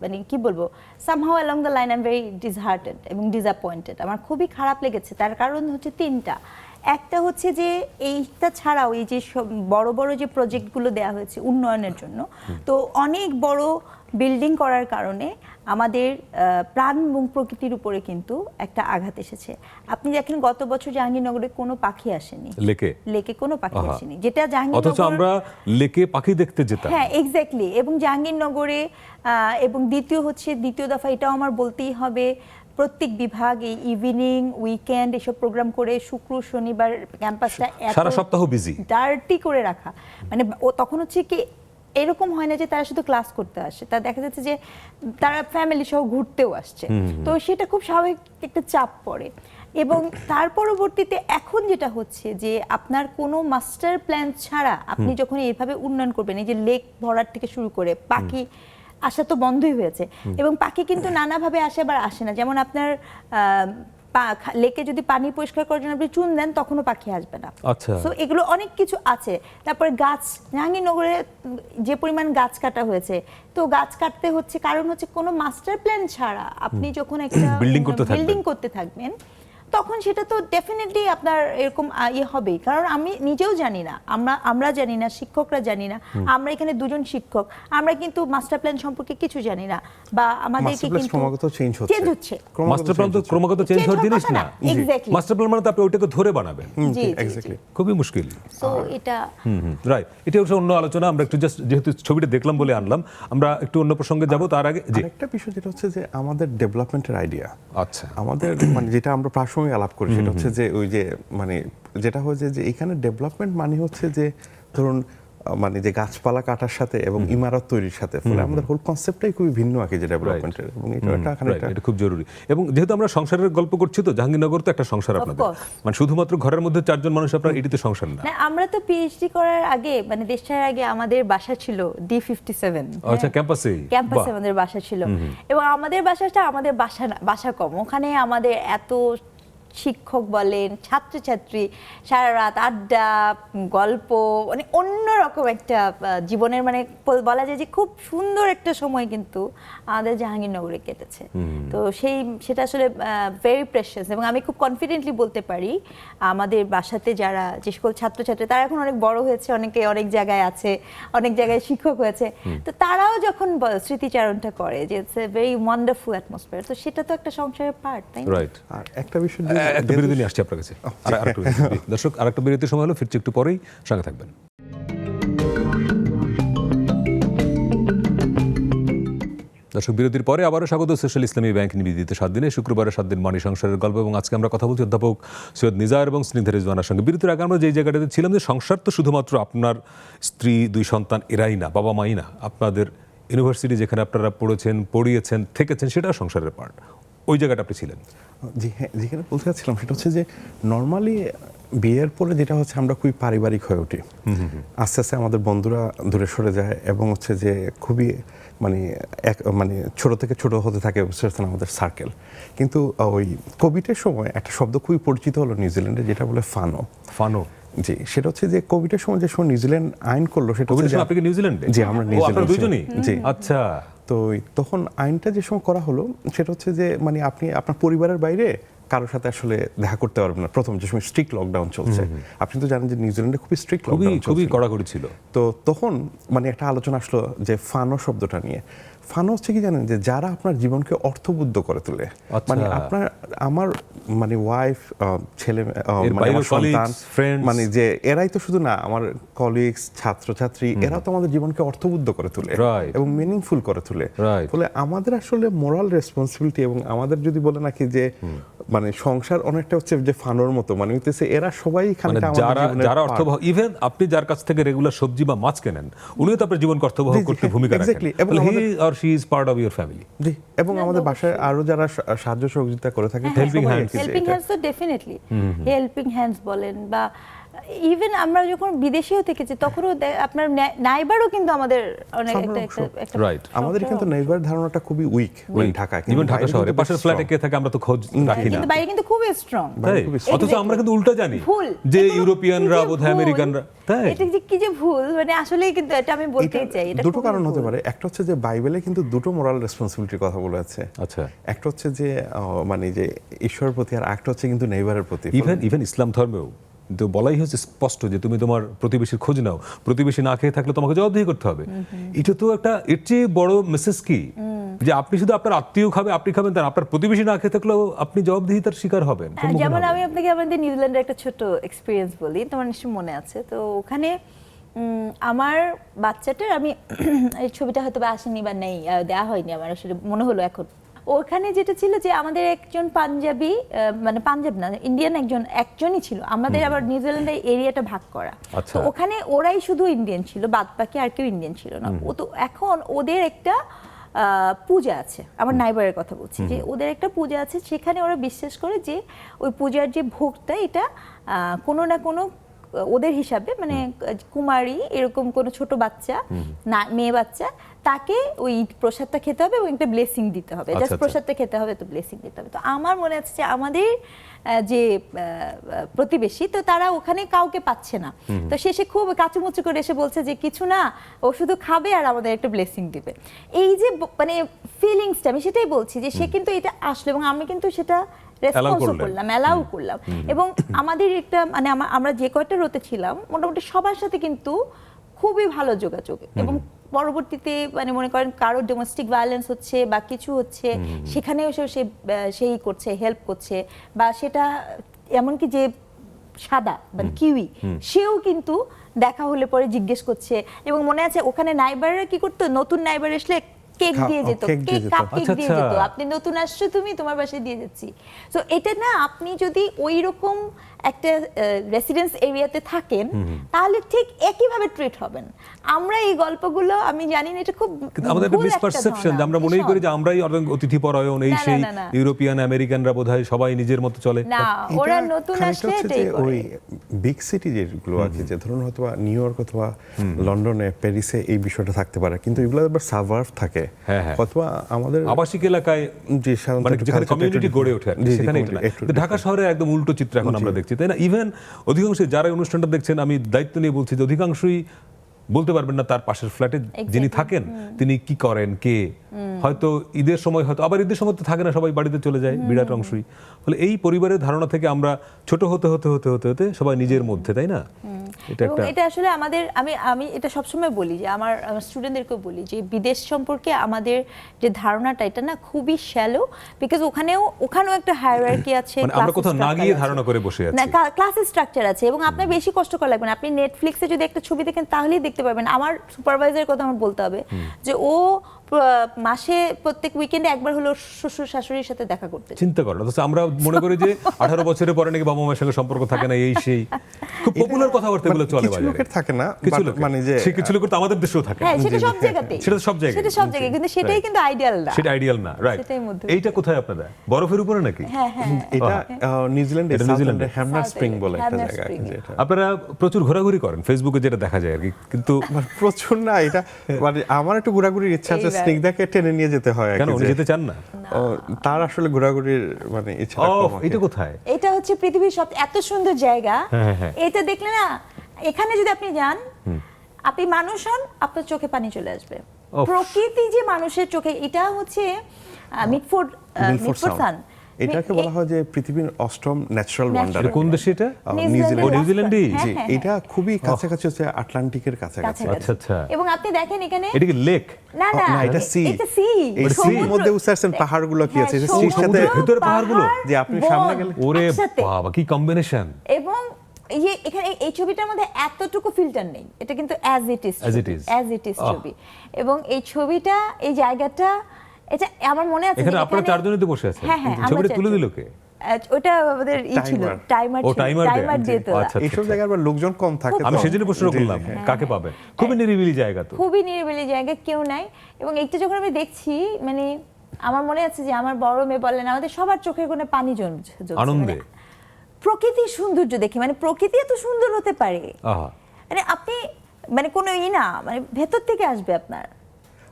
মানে কি বলবো, somehow along the line I am very disheartened এবং ডিসঅ্যাপয়েন্টেড। আমার খুবই খারাপ লেগেছে। তার কারণ হচ্ছে 3টা। একটা হচ্ছে যে এইটা ছাড়াও এই যে সব বড় বড় যে প্রজেক্টগুলো দেওয়া হয়েছে উন্নয়নের জন্য, তো অনেক বড় বিল্ডিং করার কারণে আমাদের প্রাণ এবং প্রকৃতির উপরে কিন্তু একটা আঘাত এসেছে। আপনি দেখেন গত বছর জাহাঙ্গীরনগরে কোনো পাখি আসেনি, লেকে কোনো পাখি আসেনি, যেটা জাহাঙ্গীরনগর, অথচ আমরা লেকে পাখি দেখতে যেতাম। হ্যাঁ এক্স্যাক্টলি। এবং জাহাঙ্গীরনগরে এবং দ্বিতীয় দফা এটাও আমার বলতেই হবে, প্রত্যেক বিভাগ এই ইভিনিং উইকেন্ড এসব প্রোগ্রাম করে শুক্র শনিবার ক্যাম্পাসটা সারা সপ্তাহ বিজি ডার্টি করে রাখা। মানে ও তখন হচ্ছে কি এরকম হয় না যে তারা শুধু ক্লাস করতে আসে, তা দেখা যাচ্ছে যে তারা ফ্যামিলি সহ ঘুরতেও আসছে, তো সেটা খুব স্বাভাবিক একটা চাপ পড়ে। এবং তার পরবর্তীতে এখন যেটা হচ্ছে যে আপনার কোনো মাস্টার প্ল্যান ছাড়া আপনি যখন এইভাবে উন্নয়ন করবেন, এই যে লেক ভরাট থেকে শুরু করে পাখি আসা তো বন্ধই হয়েছে, এবং পাখি কিন্তু নানাভাবে আসে আবার আসে না। যেমন আপনার লেকে যদি পানি পরিষ্কার করার জন্য আপনি চুন দেন, তখনও পাখি আসবে না। আচ্ছা। সো এগুলো অনেক কিছু আছে। তারপরে গাছ, জাহাঙ্গীরনগরে যে পরিমাণ গাছ কাটা হয়েছে, তো গাছ কাটতে হচ্ছে কারণ হচ্ছে কোনো মাস্টার প্ল্যান ছাড়া আপনি যখন একটা বিল্ডিং করতে থাকবেন, তখন সেটা তো ডেফিনেটলি আপনার এরকম হবেই। কারণ আমি নিজেও জানি না, আমরা জানি না, শিক্ষকরা জানি না, আমরা এখানে 2জন শিক্ষক, আমরা কিন্তু মাস্টার প্ল্যান সম্পর্কে কিছু জানি না, বা আমাদেরকে কিন্তু ক্রমাগত চেঞ্জ হচ্ছে। মাস্টার প্ল্যান তো ক্রমাগত চেঞ্জ হওয়ার জিনিস না। মাস্টার প্ল্যান মানে তো আপনি ওইটাকে ধরে বানাবেন, জি এক্স্যাক্টলি, খুবই মুশকিল। সো এটা রাইট। এটা হচ্ছে অন্য আলোচনা। আমরা একটু জাস্ট যেহেতু ছবিটা দেখলাম বলে আনলাম, আমরা একটু অন্য প্রসঙ্গে যাব। তার আগে একটা বিষয় যেটা হচ্ছে যে আমাদের ডেভেলপমেন্টের আইডিয়া, আচ্ছা, আমাদের মানে যেটা আমরা প্রায় সময় আলাপ করি, সেটা হচ্ছে যে ওই যে মানে যেটা হয়েছে যে এখানে ডেভেলপমেন্ট মানে হচ্ছে যে ধরুন মানে যে গাছপালা কাটার সাথে এবং ইমারত তৈরির সাথে, ফলে আমাদের হোল কনসেপ্টটাই খুবই ভিন্ন আর কি যে ডেভেলপমেন্টের, এবং এটা একটা খানিকটা এটা খুব জরুরি। এবং যেহেতু আমরা সংসারের গল্প করছি, তো জাহাঙ্গীরনগর তো একটা সংসার আপনাদের, course. মানে শুধুমাত্র ঘরের মধ্যে 4 জন মানুষ, আপনার এটিতে সংসার না। না, আমরা তো পিএইচডি করার আগে মানে দেশ ছাড়ার আগে আমাদের বাসা ছিল D57। আচ্ছা, ক্যাম্পাসে? ক্যাম্পাসে আমাদের বাসা ছিল, এবং আমাদের বাসাটা আমাদের বাসা কম, ওখানে আমাদের এত শিক্ষক বলেন, ছাত্রছাত্রী, সারা রাত আড্ডা, গল্প, মানে অন্যরকম একটা জীবনের, মানে বলা যায় যে খুব সুন্দর একটা সময় কিন্তু আমাদের জাহাঙ্গীরনগরে কেটেছে। তো সেটা আসলে ভেরি প্রেশাস, এবং আমি খুব কনফিডেন্টলি বলতে পারি আমাদের বাসাতে যারা যে সকল ছাত্রছাত্রী, তারা এখন অনেক বড় হয়েছে, অনেকে অনেক জায়গায় আছে, অনেক জায়গায় শিক্ষক হয়েছে, তো তারাও যখন স্মৃতিচারণটা করে যে it's a very wonderful atmosphere, তো সেটা তো একটা সংসারের পার্ট, তাই না? রাইট। আর একটা বিষয় একটা বিরতি নিয়ে আসছি আপনার কাছে। দর্শক, আরেকটা বিরতির সময় হলো, ফিরছি একটু পরেই, সঙ্গে থাকবেন। দর্শক, বিরতির পরে আবারও স্বাগত সোশ্যাল ইসলামী ব্যাংক নিবেদিত 7 দিনে, শুক্রবারে 7 দিন মানি সংসারের গল্প, এবং আজকে আমরা কথা বলছি অধ্যাপক সৈয়দ নিজার এবং স্নিগ্ধা রিজওয়ানার সঙ্গে। বিরতির আগে আমরা যে জায়গাটাতে ছিলাম, যে সংসার তো শুধুমাত্র আপনার স্ত্রী, 2 সন্তান এরাই না, বাবা মাই না, আপনাদের ইউনিভার্সিটি যেখানে আপনারা পড়েছেন, পড়িয়েছেন, থেকেছেন, সেটাও সংসারের পার্ট। ওই জায়গাটা আপনি ছিলেন। জি হ্যাঁ, যেখানে বলতে চাচ্ছিলাম সেটা হচ্ছে যে নর্মালি বিয়ের পরে যেটা হচ্ছে আমরা খুবই পারিবারিক হয়ে উঠি, আস্তে আস্তে আমাদের বন্ধুরা দূরে সরে যায়, এবং হচ্ছে যে খুবই মানে ছোট থেকে ছোট হতে থাকে আমাদের সার্কেল। কিন্তু ওই কোভিডের সময় একটা শব্দ খুবই পরিচিত হলো নিউজিল্যান্ডে, যেটা বলে ফানো। ফানো? জি, সেটা হচ্ছে যে কোভিডের সময় যে সময় নিউজিল্যান্ড আইন করলো, সেটা হচ্ছে আপনি কি নিউজিল্যান্ডে? জি, আমরা নিউজিল্যান্ডে। দুজনই? জি। আচ্ছা। তো তখন আইনটা যে সময় করা হলো, সেটা হচ্ছে যে মানে আপনি আপনার পরিবারের বাইরে কারোর সাথে আসলে দেখা করতে পারবেন না। প্রথম যে সময় স্ট্রিক্ট লকডাউন চলছে, আপনি তো জানেন যে নিউজিল্যান্ডে খুবই স্ট্রিক্ট লকডাউন চলছে, খুবই কড়াকড়ি ছিল। তো তখন মানে একটা আলোচনা আসলো যে ফানো শব্দটা নিয়ে। ফানো হচ্ছে কি জানেন, যে যারা আপনার জীবনকে অর্থবুদ্ধ করে তোলে, মানে আমার মানে ওয়াইফ, ছেলে, মানে আমার সন্তান, মানে যে এরাই তো শুধু না, আমার কলিগস, ছাত্রছাত্রী, এরা তো আমাদের জীবনকে অর্থবুদ্ধ করে তোলে এবং মিনিংফুল করে তোলে। ফলে আমাদের আসলে মোরাল রেসপন্সিবিলিটি, এবং আমাদের যদি বলে নাকি যে মানে সংসার অনেকটা হচ্ছে যে ফানোর মতো, মানে হইতেছে এরা সবাই খানিকটা যারা অর্থবহ, ইভেন আপনি যার কাছ থেকে রেগুলার সবজি বা মাছ কেনেন, উনিও তো আপনার জীবনকে অর্থবহ করতে ভূমিকা রাখেন, এবং he or she is part of your family. জি, এবং আমাদের বাসায় আরো যারা সাহায্য সহযোগিতা করে থাকে, হেল্পিং হ্যান্ডস তো ডেফিনেটলি, হেল্পিং হ্যান্ডস বলেন, বা ইভেন আমরা যখন বিদেশেও থেকেছি, তখনও আপনার নাইবারও কিন্তু আমাদের অনেক একটা রাইট। আমাদের কিন্তু নেইবার ধারণাটা খুবই উইক ঢাকায়, ইভেন ঢাকা শহরে পাশের ফ্ল্যাটে কে থাকে আমরা তো খোঁজ রাখি না, কিন্তু বাইরে কিন্তু খুবই স্ট্রং। অথচ আমরা কিন্তু উল্টা জানি যে ইউরোপিয়ানরা বোধহয় আমেরিকানরা, তাই এটা যে কি যে ভুল, মানে আসলেই কিন্তু এটা আমি বলতেই চাই, এটা দুটো কারণ হতে পারে। একটা হচ্ছে যে বাইবেলে কিন্তু দুটো মোরাল রেসপন্সিবিলিটির কথা বলা আছে। আচ্ছা, একটা হচ্ছে যে মানে যে ঈশ্বরের প্রতি, আর একটা হচ্ছে কিন্তু নেইবারের প্রতি। ইভেন ইসলাম ধর্মেও তো বলাই হচ্ছে স্পষ্ট যে তুমি তোমার প্রতিবেশীর খোঁজ নাও, প্রতিবেশী না খেয়ে থাকলে তোমাকে জবাবদিহি করতে হবে। এটা তো একটা এর চেয়ে বড় মেসেজ কি, যে আপনি শুধু আপনার আত্মীয় খাবে, আপনি খাবেন, তার আপনার প্রতিবেশী না খেয়ে থাকলেও আপনি জবাবদিহিতার শিকার হবেন। যেমন আমি আপনাকে আমাদের নিউজিল্যান্ডের একটা ছোট এক্সপিরিয়েন্স বলি, তোমার নিশ্চয়ই মনে আছে। তো ওখানে আমার বাচ্চাটার, আমি এই ছবিটা হয়তো বা আসেনি বা নেই, দেওয়া হয়নি, আমার আসলে মনে হলো এখন। ওখানে যেটা ছিল যে আমাদের একজন পাঞ্জাবি, মানে পাঞ্জাব না, ইন্ডিয়ান একজনই ছিল। আমাদের আবার নিউজিল্যান্ডের এরিয়াটা ভাগ করা, তো ওখানে ওরাই শুধু ইন্ডিয়ান ছিল, বাদ বাকি আর কেউ ইন্ডিয়ান ছিল না। ও তো এখন ওদের একটা পূজা আছে, আমার নাইবারের কথা বলছি, যে ওদের একটা পূজা আছে, সেখানে ওরা বিশ্বাস করে যে ওই পূজার যে ভোগটা, এটা কোনো না কোনো ওদের হিসাবে, মানে কুমারী এরকম কোনো ছোট বাচ্চা, না মেয়ে বাচ্চা, তাকে ওই প্রসাদটা খেতে হবে এবং একটা ব্লেসিং দিতে হবে। জাস্ট প্রসাদটা খেতে হবে, তো ব্লেসিং দিতে হবে। তো আমার মনে আছে যে আমাদের যে প্রতিবেশী, তো তারা ওখানে কাউকে পাচ্ছে না, তো শেষে খুব কাচুমুচু করে এসে বলছে যে কিছু না, ও শুধু খাবে আর আমাদের একটা ব্লেসিং দিবে। এই যে মানে ফিলিংসটা, আমি সেটাই বলছি যে সে কিন্তু এটা আসলো, এবং আমি কিন্তু সেটা রেসপন্সও করলাম, অ্যালাউ করলাম। এবং আমাদের একটা মানে আমরা যে কয়টা রোতে ছিলাম, মোটামুটি সবার সাথে কিন্তু খুবই ভালো যোগাযোগ, এবং পরবর্তীতে মানে মনে করেন কারো ডোমেস্টিক ভায়োলেন্স হচ্ছে বা কিছু হচ্ছে, সেখানেও সেই করছে, হেল্প করছে, বা সেটা এমনকি যে সাদা মানে কিউই, সেও কিন্তু দেখা হলে পরে জিজ্ঞেস করছে। এবং মনে আছে ওখানে নাইবাররা কি করতো, নতুন নাইবার আসলে কেক দিয়ে যেত, কেক দিয়ে যেত। কাপ কেক আচ্ছা, দিয়ে আচ্ছা। যেত, আপনি নতুন আসছো তুমি, তোমার বাসায় দিয়ে যাচ্ছি। সো এটা না, আপনি যদি ওই রকম একটা রেসিডেন্স এরিয়াতে থাকেন তাহলে ঠিক একইভাবে ট্রিট হবেন। আমরা এই গল্পগুলো, আমি জানি না, এটা খুব কিন্তু আমাদের একটা ভুল একটা মিসপারসেপশন যে ধারণা, আমরা মনেই ভীষণ। করি যে আমরাই অনেক অতিথি পরায়ণ, এই না, না, সেই না, না। ইউরোপিয়ান আমেরিকানরা বোধহয় সবাই নিজের মতো চলে। না, এটা ওরা নতুন খানিকটা আসলে হচ্ছে এটাই যে করে। ওই বিগ সিটি যেগুলো আছে, যে ধরুন হয়তো নিউ ইয়র্ক অথবা লন্ডনে, প্যারিসে এই বিষয়টা থাকতে পারে, কিন্তু এগুলো আবার সাবভার্ভ থাকে, হ্যাঁ, হ্যাঁ। অথবা আমাদের আবাসিক এলাকায় যে সাধারণত মানে একটু যেখানে culture টা কমিউনিটি একটু গড়ে ওঠে আর কি, জি, জি, সেখানে এটা community না। একটু কিন্তু ঢাকা শহরে একদম উল্টো চিত্র এখন আমরা দেখছি, তাই না? ইভেন অধিকাংশ যারা এই অনুষ্ঠানটা দেখছেন, আমি দায়িত্ব নিয়ে বলছি যে অধিকাংশই বলতে পারবেন না তার পাশের ফ্ল্যাটে যিনি থাকেন তিনি কি করেন, কে। হয়তো ঈদের সময়, হয়তো আবার ঈদের সময় তো থাকে না, সবাই বাড়িতে চলে যায়, বিরাট অংশই। ফলে এই পরিবারের ধারণা থেকে আমরা ছোট হতে হতে হতে হতে হতে সবাই নিজের মধ্যে, তাই না? এটা এবং একটা এটা আসলে আমাদের, আমি এটা সবসময় বলি যে আমার স্টুডেন্টদেরকেও বলি যে বিদেশ সম্পর্কে আমাদের যে ধারণাটা, এটা না খুবই শ্যালো, বিকজ ওখানেও একটা হায়ারার্কি আছে, মানে আমরা কোথাও না গিয়ে ধারণা করে বসে আছি। না, ক্লাসের স্ট্রাকচার আছে, এবং আপনার বেশি কষ্ট করা লাগবে না। আপনি নেটফ্লিক্সে যদি একটা ছবি দেখেন তাহলেই দেখতে পারবেন। আমার সুপারভাইজারের কথা আমার বলতে হবে যে ও মাসে প্রত্যেক উইকেন্ডে একবার হলো শ্বশুর শাশুড়ির সাথে দেখা করতে যায়। চিন্তা করেন, অথচ আমরা মনে করি যে 18 বছরের পরে নাকি বাবা মায়ের সঙ্গে সম্পর্ক থাকে না, এই সেই খুব পপুলার কথাবার্তা গুলো চলে কিছু বাজারে। লোকের থাকে না, কিছু but লোকের, মানে যে সে কিছু লোকের তো আমাদের দেশেও থাকে। হ্যাঁ, সেটা সব জায়গাতেই, সেটা তো সব জায়গায়, সেটা সব জায়গায়, কিন্তু সেটাই কিন্তু আইডিয়াল না। সেটা আইডিয়াল না, রাইট? সেটাই মধ্যে। এইটা কোথায় আপনাদের বরফের উপরে নাকি? হ্যাঁ, হ্যাঁ, এটা নিউজিল্যান্ডে, এটা নিউজিল্যান্ডে। হ্যামনার স্প্রিং বলে একটা হ্যামনার জায়গা স্প্রিং। আছে যেটা আপনারা প্রচুর ঘোরাঘুরি করেন, ফেসবুকে যেটা দেখা যায় আর কি, কিন্তু মানে প্রচুর না, এটা মানে আমার একটু ঘোরাঘুরির ইচ্ছা আছে, এইবার। স্নিগ্ধাকে টেনে নিয়ে যেতে হয় আর কেন কি, উনি যে যেতে চান না? তার আসলে ঘোরাঘুরির মানে ইচ্ছা এটা কোথায়? এটা হচ্ছে পৃথিবীর সব এত সুন্দর জায়গা, হ্যাঁ, হ্যাঁ। এটা দেখলে না, এখানে যদি আপনি যান, আপনি মানুষ হন, আপনার চোখে পানি চলে আসবে। ওফ। প্রকৃতি যে মানুষের চোখে, এটা হচ্ছে মিডফোর্ড সান। এটাকে বলা হয় যে পৃথিবীর অষ্টম ন্যাচারাল ওয়ান্ডার। এটা কোন দেশে এটা? নিউজিল্যান্ডের ও, নিউজিল্যান্ডেই? রাস্তা। জি, হ্যাঁ, এটা খুবই কাছাকাছি, হচ্ছে আটলান্টিকের কাছাকাছি। কাছাকাছি। আচ্ছা, আচ্ছা। এবং আপনি দেখেন এখানে, এটা কি লেক? না না, না, এটা sea। এটা সি, এই সির মধ্যে উঠছেন পাহাড়গুলো কি আছে, এটা হ্যাঁ, সির সাথে সমুদ্রের ভেতরে পাহাড়গুলো? যে আপনি সামনে গেলে ওরে একসাথে। বাবা, কি কম্বিনেশন! এবং এখানে এই ছবিটার মধ্যে এতটুকু ফিল্টার নেই, এটা কিন্তু as it is, As it is. As it is ছবি। এবং এই ছবিটা, এই জায়গাটা, এটা আমার মনে আছে এখানে যে আপনারা এখানে- চারজনই তো বসে আছেন। হ্যাঁ, হ্যাঁ, আমরা ছবিটা তুলে চারজন। দিল কে? ওটা আমাদের ছিল, Timer। টাইমার ও, ছিল, timer দেয়া। টাইমার দিয়ে তোলা। আচ্ছা, এইসব জায়গায় আবার লোকজন কম থাকে, আমি তো সেজন্য প্রশ্ন জি, জি, করলাম হ্যাঁ। কাকে পাবেন। খুবই নিরিবিলি জায়গা তো। খুবই নিরিবিলি জায়গা, কেউ নাই। এবং এইটা যখন আমি দেখছি, মানে আমার মনে আছে যে আমার বড় মেয়ে বললেন আমাদের সবার চোখের কোণে পানি জ্বলছে। আনন্দে। মানে প্রকৃতির সৌন্দর্য দেখে, মানে প্রকৃতি এত সুন্দর হতে পারে, আহা, মানে আপনি মানে কোনো না, মানে ভেতর থেকে আসবে আপনার।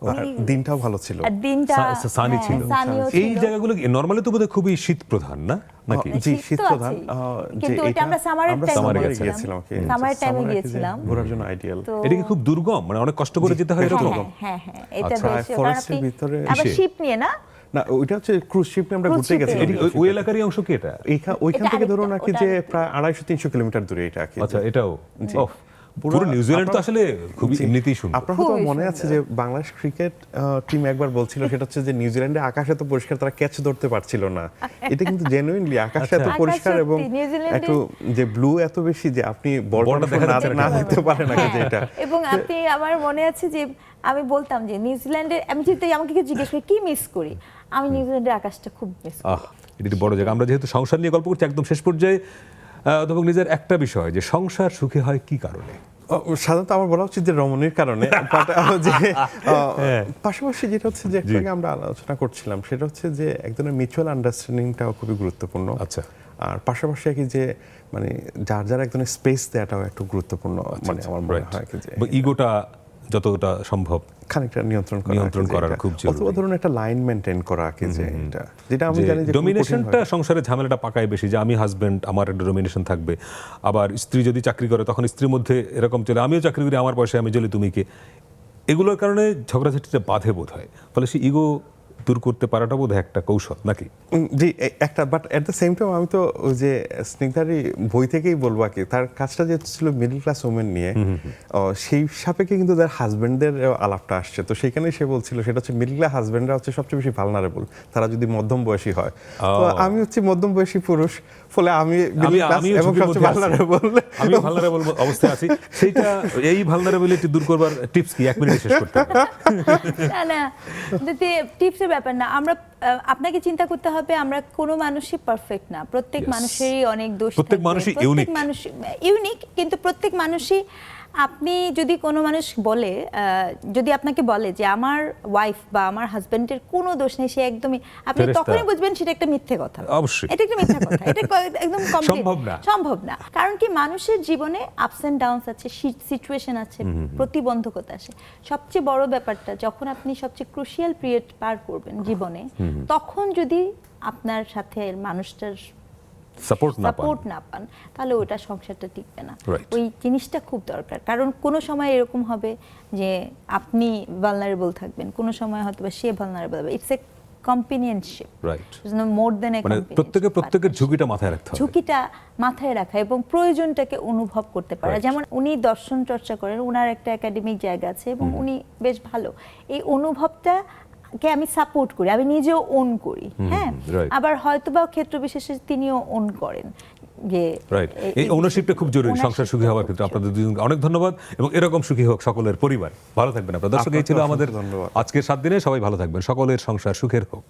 আর দিনটাও ভালো ছিল। আর দিনটা সানি হ্যাঁ, ছিল। সানিও এই ছিল। জায়গাগুলো নরমালি তো বোধহয় খুবই শীত প্রধান না, নাকি? জি, শীত শীত তো প্রধান। আছেই। যে কিন্তু ওইটা এটা আমরা সামারের আমরা টাইমে সামারে গেছিলাম। গিয়েছিলাম কি, সামারের টাইমে সামারে কি যে গিয়েছিলাম। ঘোরার জন্য আইডিয়াল। তো এটা কি খুব দুর্গম, মানে অনেক কষ্ট করে যেতে হয় এরকম? হ্যাঁ, হ্যাঁ, এটা আচ্ছা, বেশ, কারণ ফরেস্টের আপনি ভিতরে আবার কিসে? শিপ নিয়ে না, না, ওইটা হচ্ছে ক্রুজ শিপ নিয়ে আমরা Cruise ঘুরতে ship-এ। গেছিলাম। এটি ওই এলাকারই অংশ কি এটা? ওইখান এটা থেকে আরেকটা, ধরুন নাকি ওটা যে আরেকটা। প্রায় 250-300 কিলোমিটার দূরে এটা আর কি। আচ্ছা, এটাও ওহ, পুরো নিউজিল্যান্ড তো আসলে খুবই এমনিতেই সুন্দর। আপনার হয়তো খুবই মনে আছে যে বাংলাদেশ ক্রিকেট টিম একবার বলছিল, সেটা হচ্ছে যে নিউজিল্যান্ডে আকাশ এত পরিষ্কার, তারা ক্যাচ ধরতে পারছিল না। এটা কিন্তু জেনুইনলি আকাশ এত আচ্ছা। পরিষ্কার আকাশ এবং সত্যি, নিউজিল্যান্ডে- একটু যে ব্লু এত বেশি যে আপনি বলটা বলটা দেখা যাচ্ছে না না। দেখতে পারেন আগে হ্যাঁ, যেটা। এবং আপনি, আমার মনে আছে যে আমি বলতাম যে নিউজিল্যান্ডের, আমি যদি আমাকে কেউ জিজ্ঞেস করি কি মিস করি, আমি নিউজিল্যান্ডের আকাশটা খুব মিস করি। এটা একটি বড় জায়গা। আমরা যেহেতু সংসার নিয়ে গল্প করছি, একদম শেষ পর্যায়ে অধ্যাপক নিজের একটা বিষয়, যে সংসার সুখী হয় কি কারণে? সাধারণত আমার বলা উচিত যে রমণীর কারণে, but, যে পাশাপাশি যেটা হচ্ছে যে একটু আগে আমরা আলোচনা করছিলাম, সেটা হচ্ছে যে একজনের মিউচুয়াল আন্ডারস্ট্যান্ডিংটাও খুবই গুরুত্বপূর্ণ। আচ্ছা। আর পাশাপাশি আর কি যে মানে যার একজনের স্পেস দেওয়াটাও একটু গুরুত্বপূর্ণ, মানে আমার মনে হয় কি যে ইগোটা যতটা সম্ভব খানিকটা নিয়ন্ত্রণ করার খুব জরুরি। অথবা ধরুন একটা লাইন মেনটেন করা কি যে এটা, যেটা আমি জানি যে ডোমিনেশনটা সংসারের ঝামেলাটা পাকায় বেশি, যে আমি হাজবেন্ড, আমার একটা ডোমিনেশন থাকবে। আবার স্ত্রী যদি চাকরি করে, তখন স্ত্রীর মধ্যে এরকম চলে, আমিও চাকরি করি, আমার পয়সায় আমি চলি, তুমি কে। এগুলোর কারণে ঝগড়াঝাটিটা বাধে বোধ হয়। ফলে সে ইগো দূর করতে পারাটা বোধহয় একটা কৌশল নাকি? জি একটা, but at the same time আমি তো ওই যে স্নিগ্ধারই বই থেকেই বলবো আর কি, তার কাজটা যে ছিল মিডল ক্লাস ওমেন নিয়ে, সেই সাপেক্ষে কিন্তু তার হাজবেন্ডদের আলাপটা আসছে, তো সেখানেই সে বলছিল সেটা হচ্ছে মিডল ক্লাস হাজবেন্ডরা হচ্ছে সবচেয়ে বেশি ভালনারেবল, তারা যদি মধ্যম বয়সী হয়। তো আমি হচ্ছে মধ্যম বয়সী পুরুষ, ফলে আমি মিডল ক্লাস আমিও এবং ঝুঁকির সবচেয়ে মধ্যে আছি। ভালনারেবল। আমি ভালনারেবল অবস্থায় আছি, সেইটা এই ভালনারেবিলিটি দূর করবার টিপস কি 1 মিনিটে শেষ করতে হবে? না না, টিপসের ব্যাপার না। আমরা আপনাকে চিন্তা করতে হবে, আমরা কোনো মানুষই পারফেক্ট না, প্রত্যেক Yes. মানুষেরই অনেক দোষ প্রত্যেক থাকবে। মানুষই প্রত্যেক unique। মানুষ ইউনিক, কিন্তু প্রত্যেক মানুষই, আপনি যদি কোনো মানুষ বলে, যদি আপনাকে বলে যে আমার ওয়াইফ বা আমার হাজবেন্ডের কোনো দোষ নেই, সে একদমই, আপনি ফেরেশতা। তখনই বুঝবেন সেটা একটা মিথ্যে কথা। অবশ্যই। এটা একটা মিথ্যা কথা, এটা একদম complete। সম্ভব না। সম্ভব না, কারণ কি মানুষের জীবনে আপস এন্ড ডাউনস আছে, সিচুয়েশন আছে, প্রতিবন্ধকতা আছে। সবচেয়ে বড় ব্যাপারটা, যখন আপনি সবচেয়ে ক্রুশিয়াল পিরিয়ড পার করবেন জীবনে, তখন যদি আপনার সাথে মানুষটার সাপোর্ট না পান। সাপোর্ট না পান, তাহলে ওটা সংসারটা টিকবে না। Right. ওই জিনিসটা খুব দরকার, কারণ কোনো সময় এরকম হবে যে আপনি ভালনারেবল থাকবেন, কোনো সময় হয়তো বা সে ভালনারেবল হবে। ইটস এ কম্পেনিয়নশিপ, রাইট, মোর দেন এ মানে প্রত্যেকের ঝুঁকিটা মাথায় রাখতে হবে। ঝুঁকিটা মাথায় রাখা এবং প্রয়োজনটাকে অনুভব করতে পারা। Right. যেমন উনি দর্শন চর্চা করেন, ওনার একটা একাডেমিক জায়গা আছে এবং উনি বেশ ভালো, এই অনুভবটা কে আমি সাপোর্ট করি, আমি নিজেও ওন করি। হ্যাঁ, right. আবার হয়তোবা ক্ষেত্র বিশেষে তিনিও ওন করেন যে রাইট, এই ওনারশিপটা খুব জরুরি সংসার সুখী হওয়ার ক্ষেত্রে। আপনাদের দুজনকে অনেক ধন্যবাদ এবং এরকম সুখী হোক সকলের পরিবার। ভালো থাকবেন আপনারা। দর্শক, এই ছিল আপনাকে আমাদের অসংখ্য ধন্যবাদ। আজকের 7 দিনে। সবাই ভালো থাকবেন, সকলের সংসার সুখের হোক।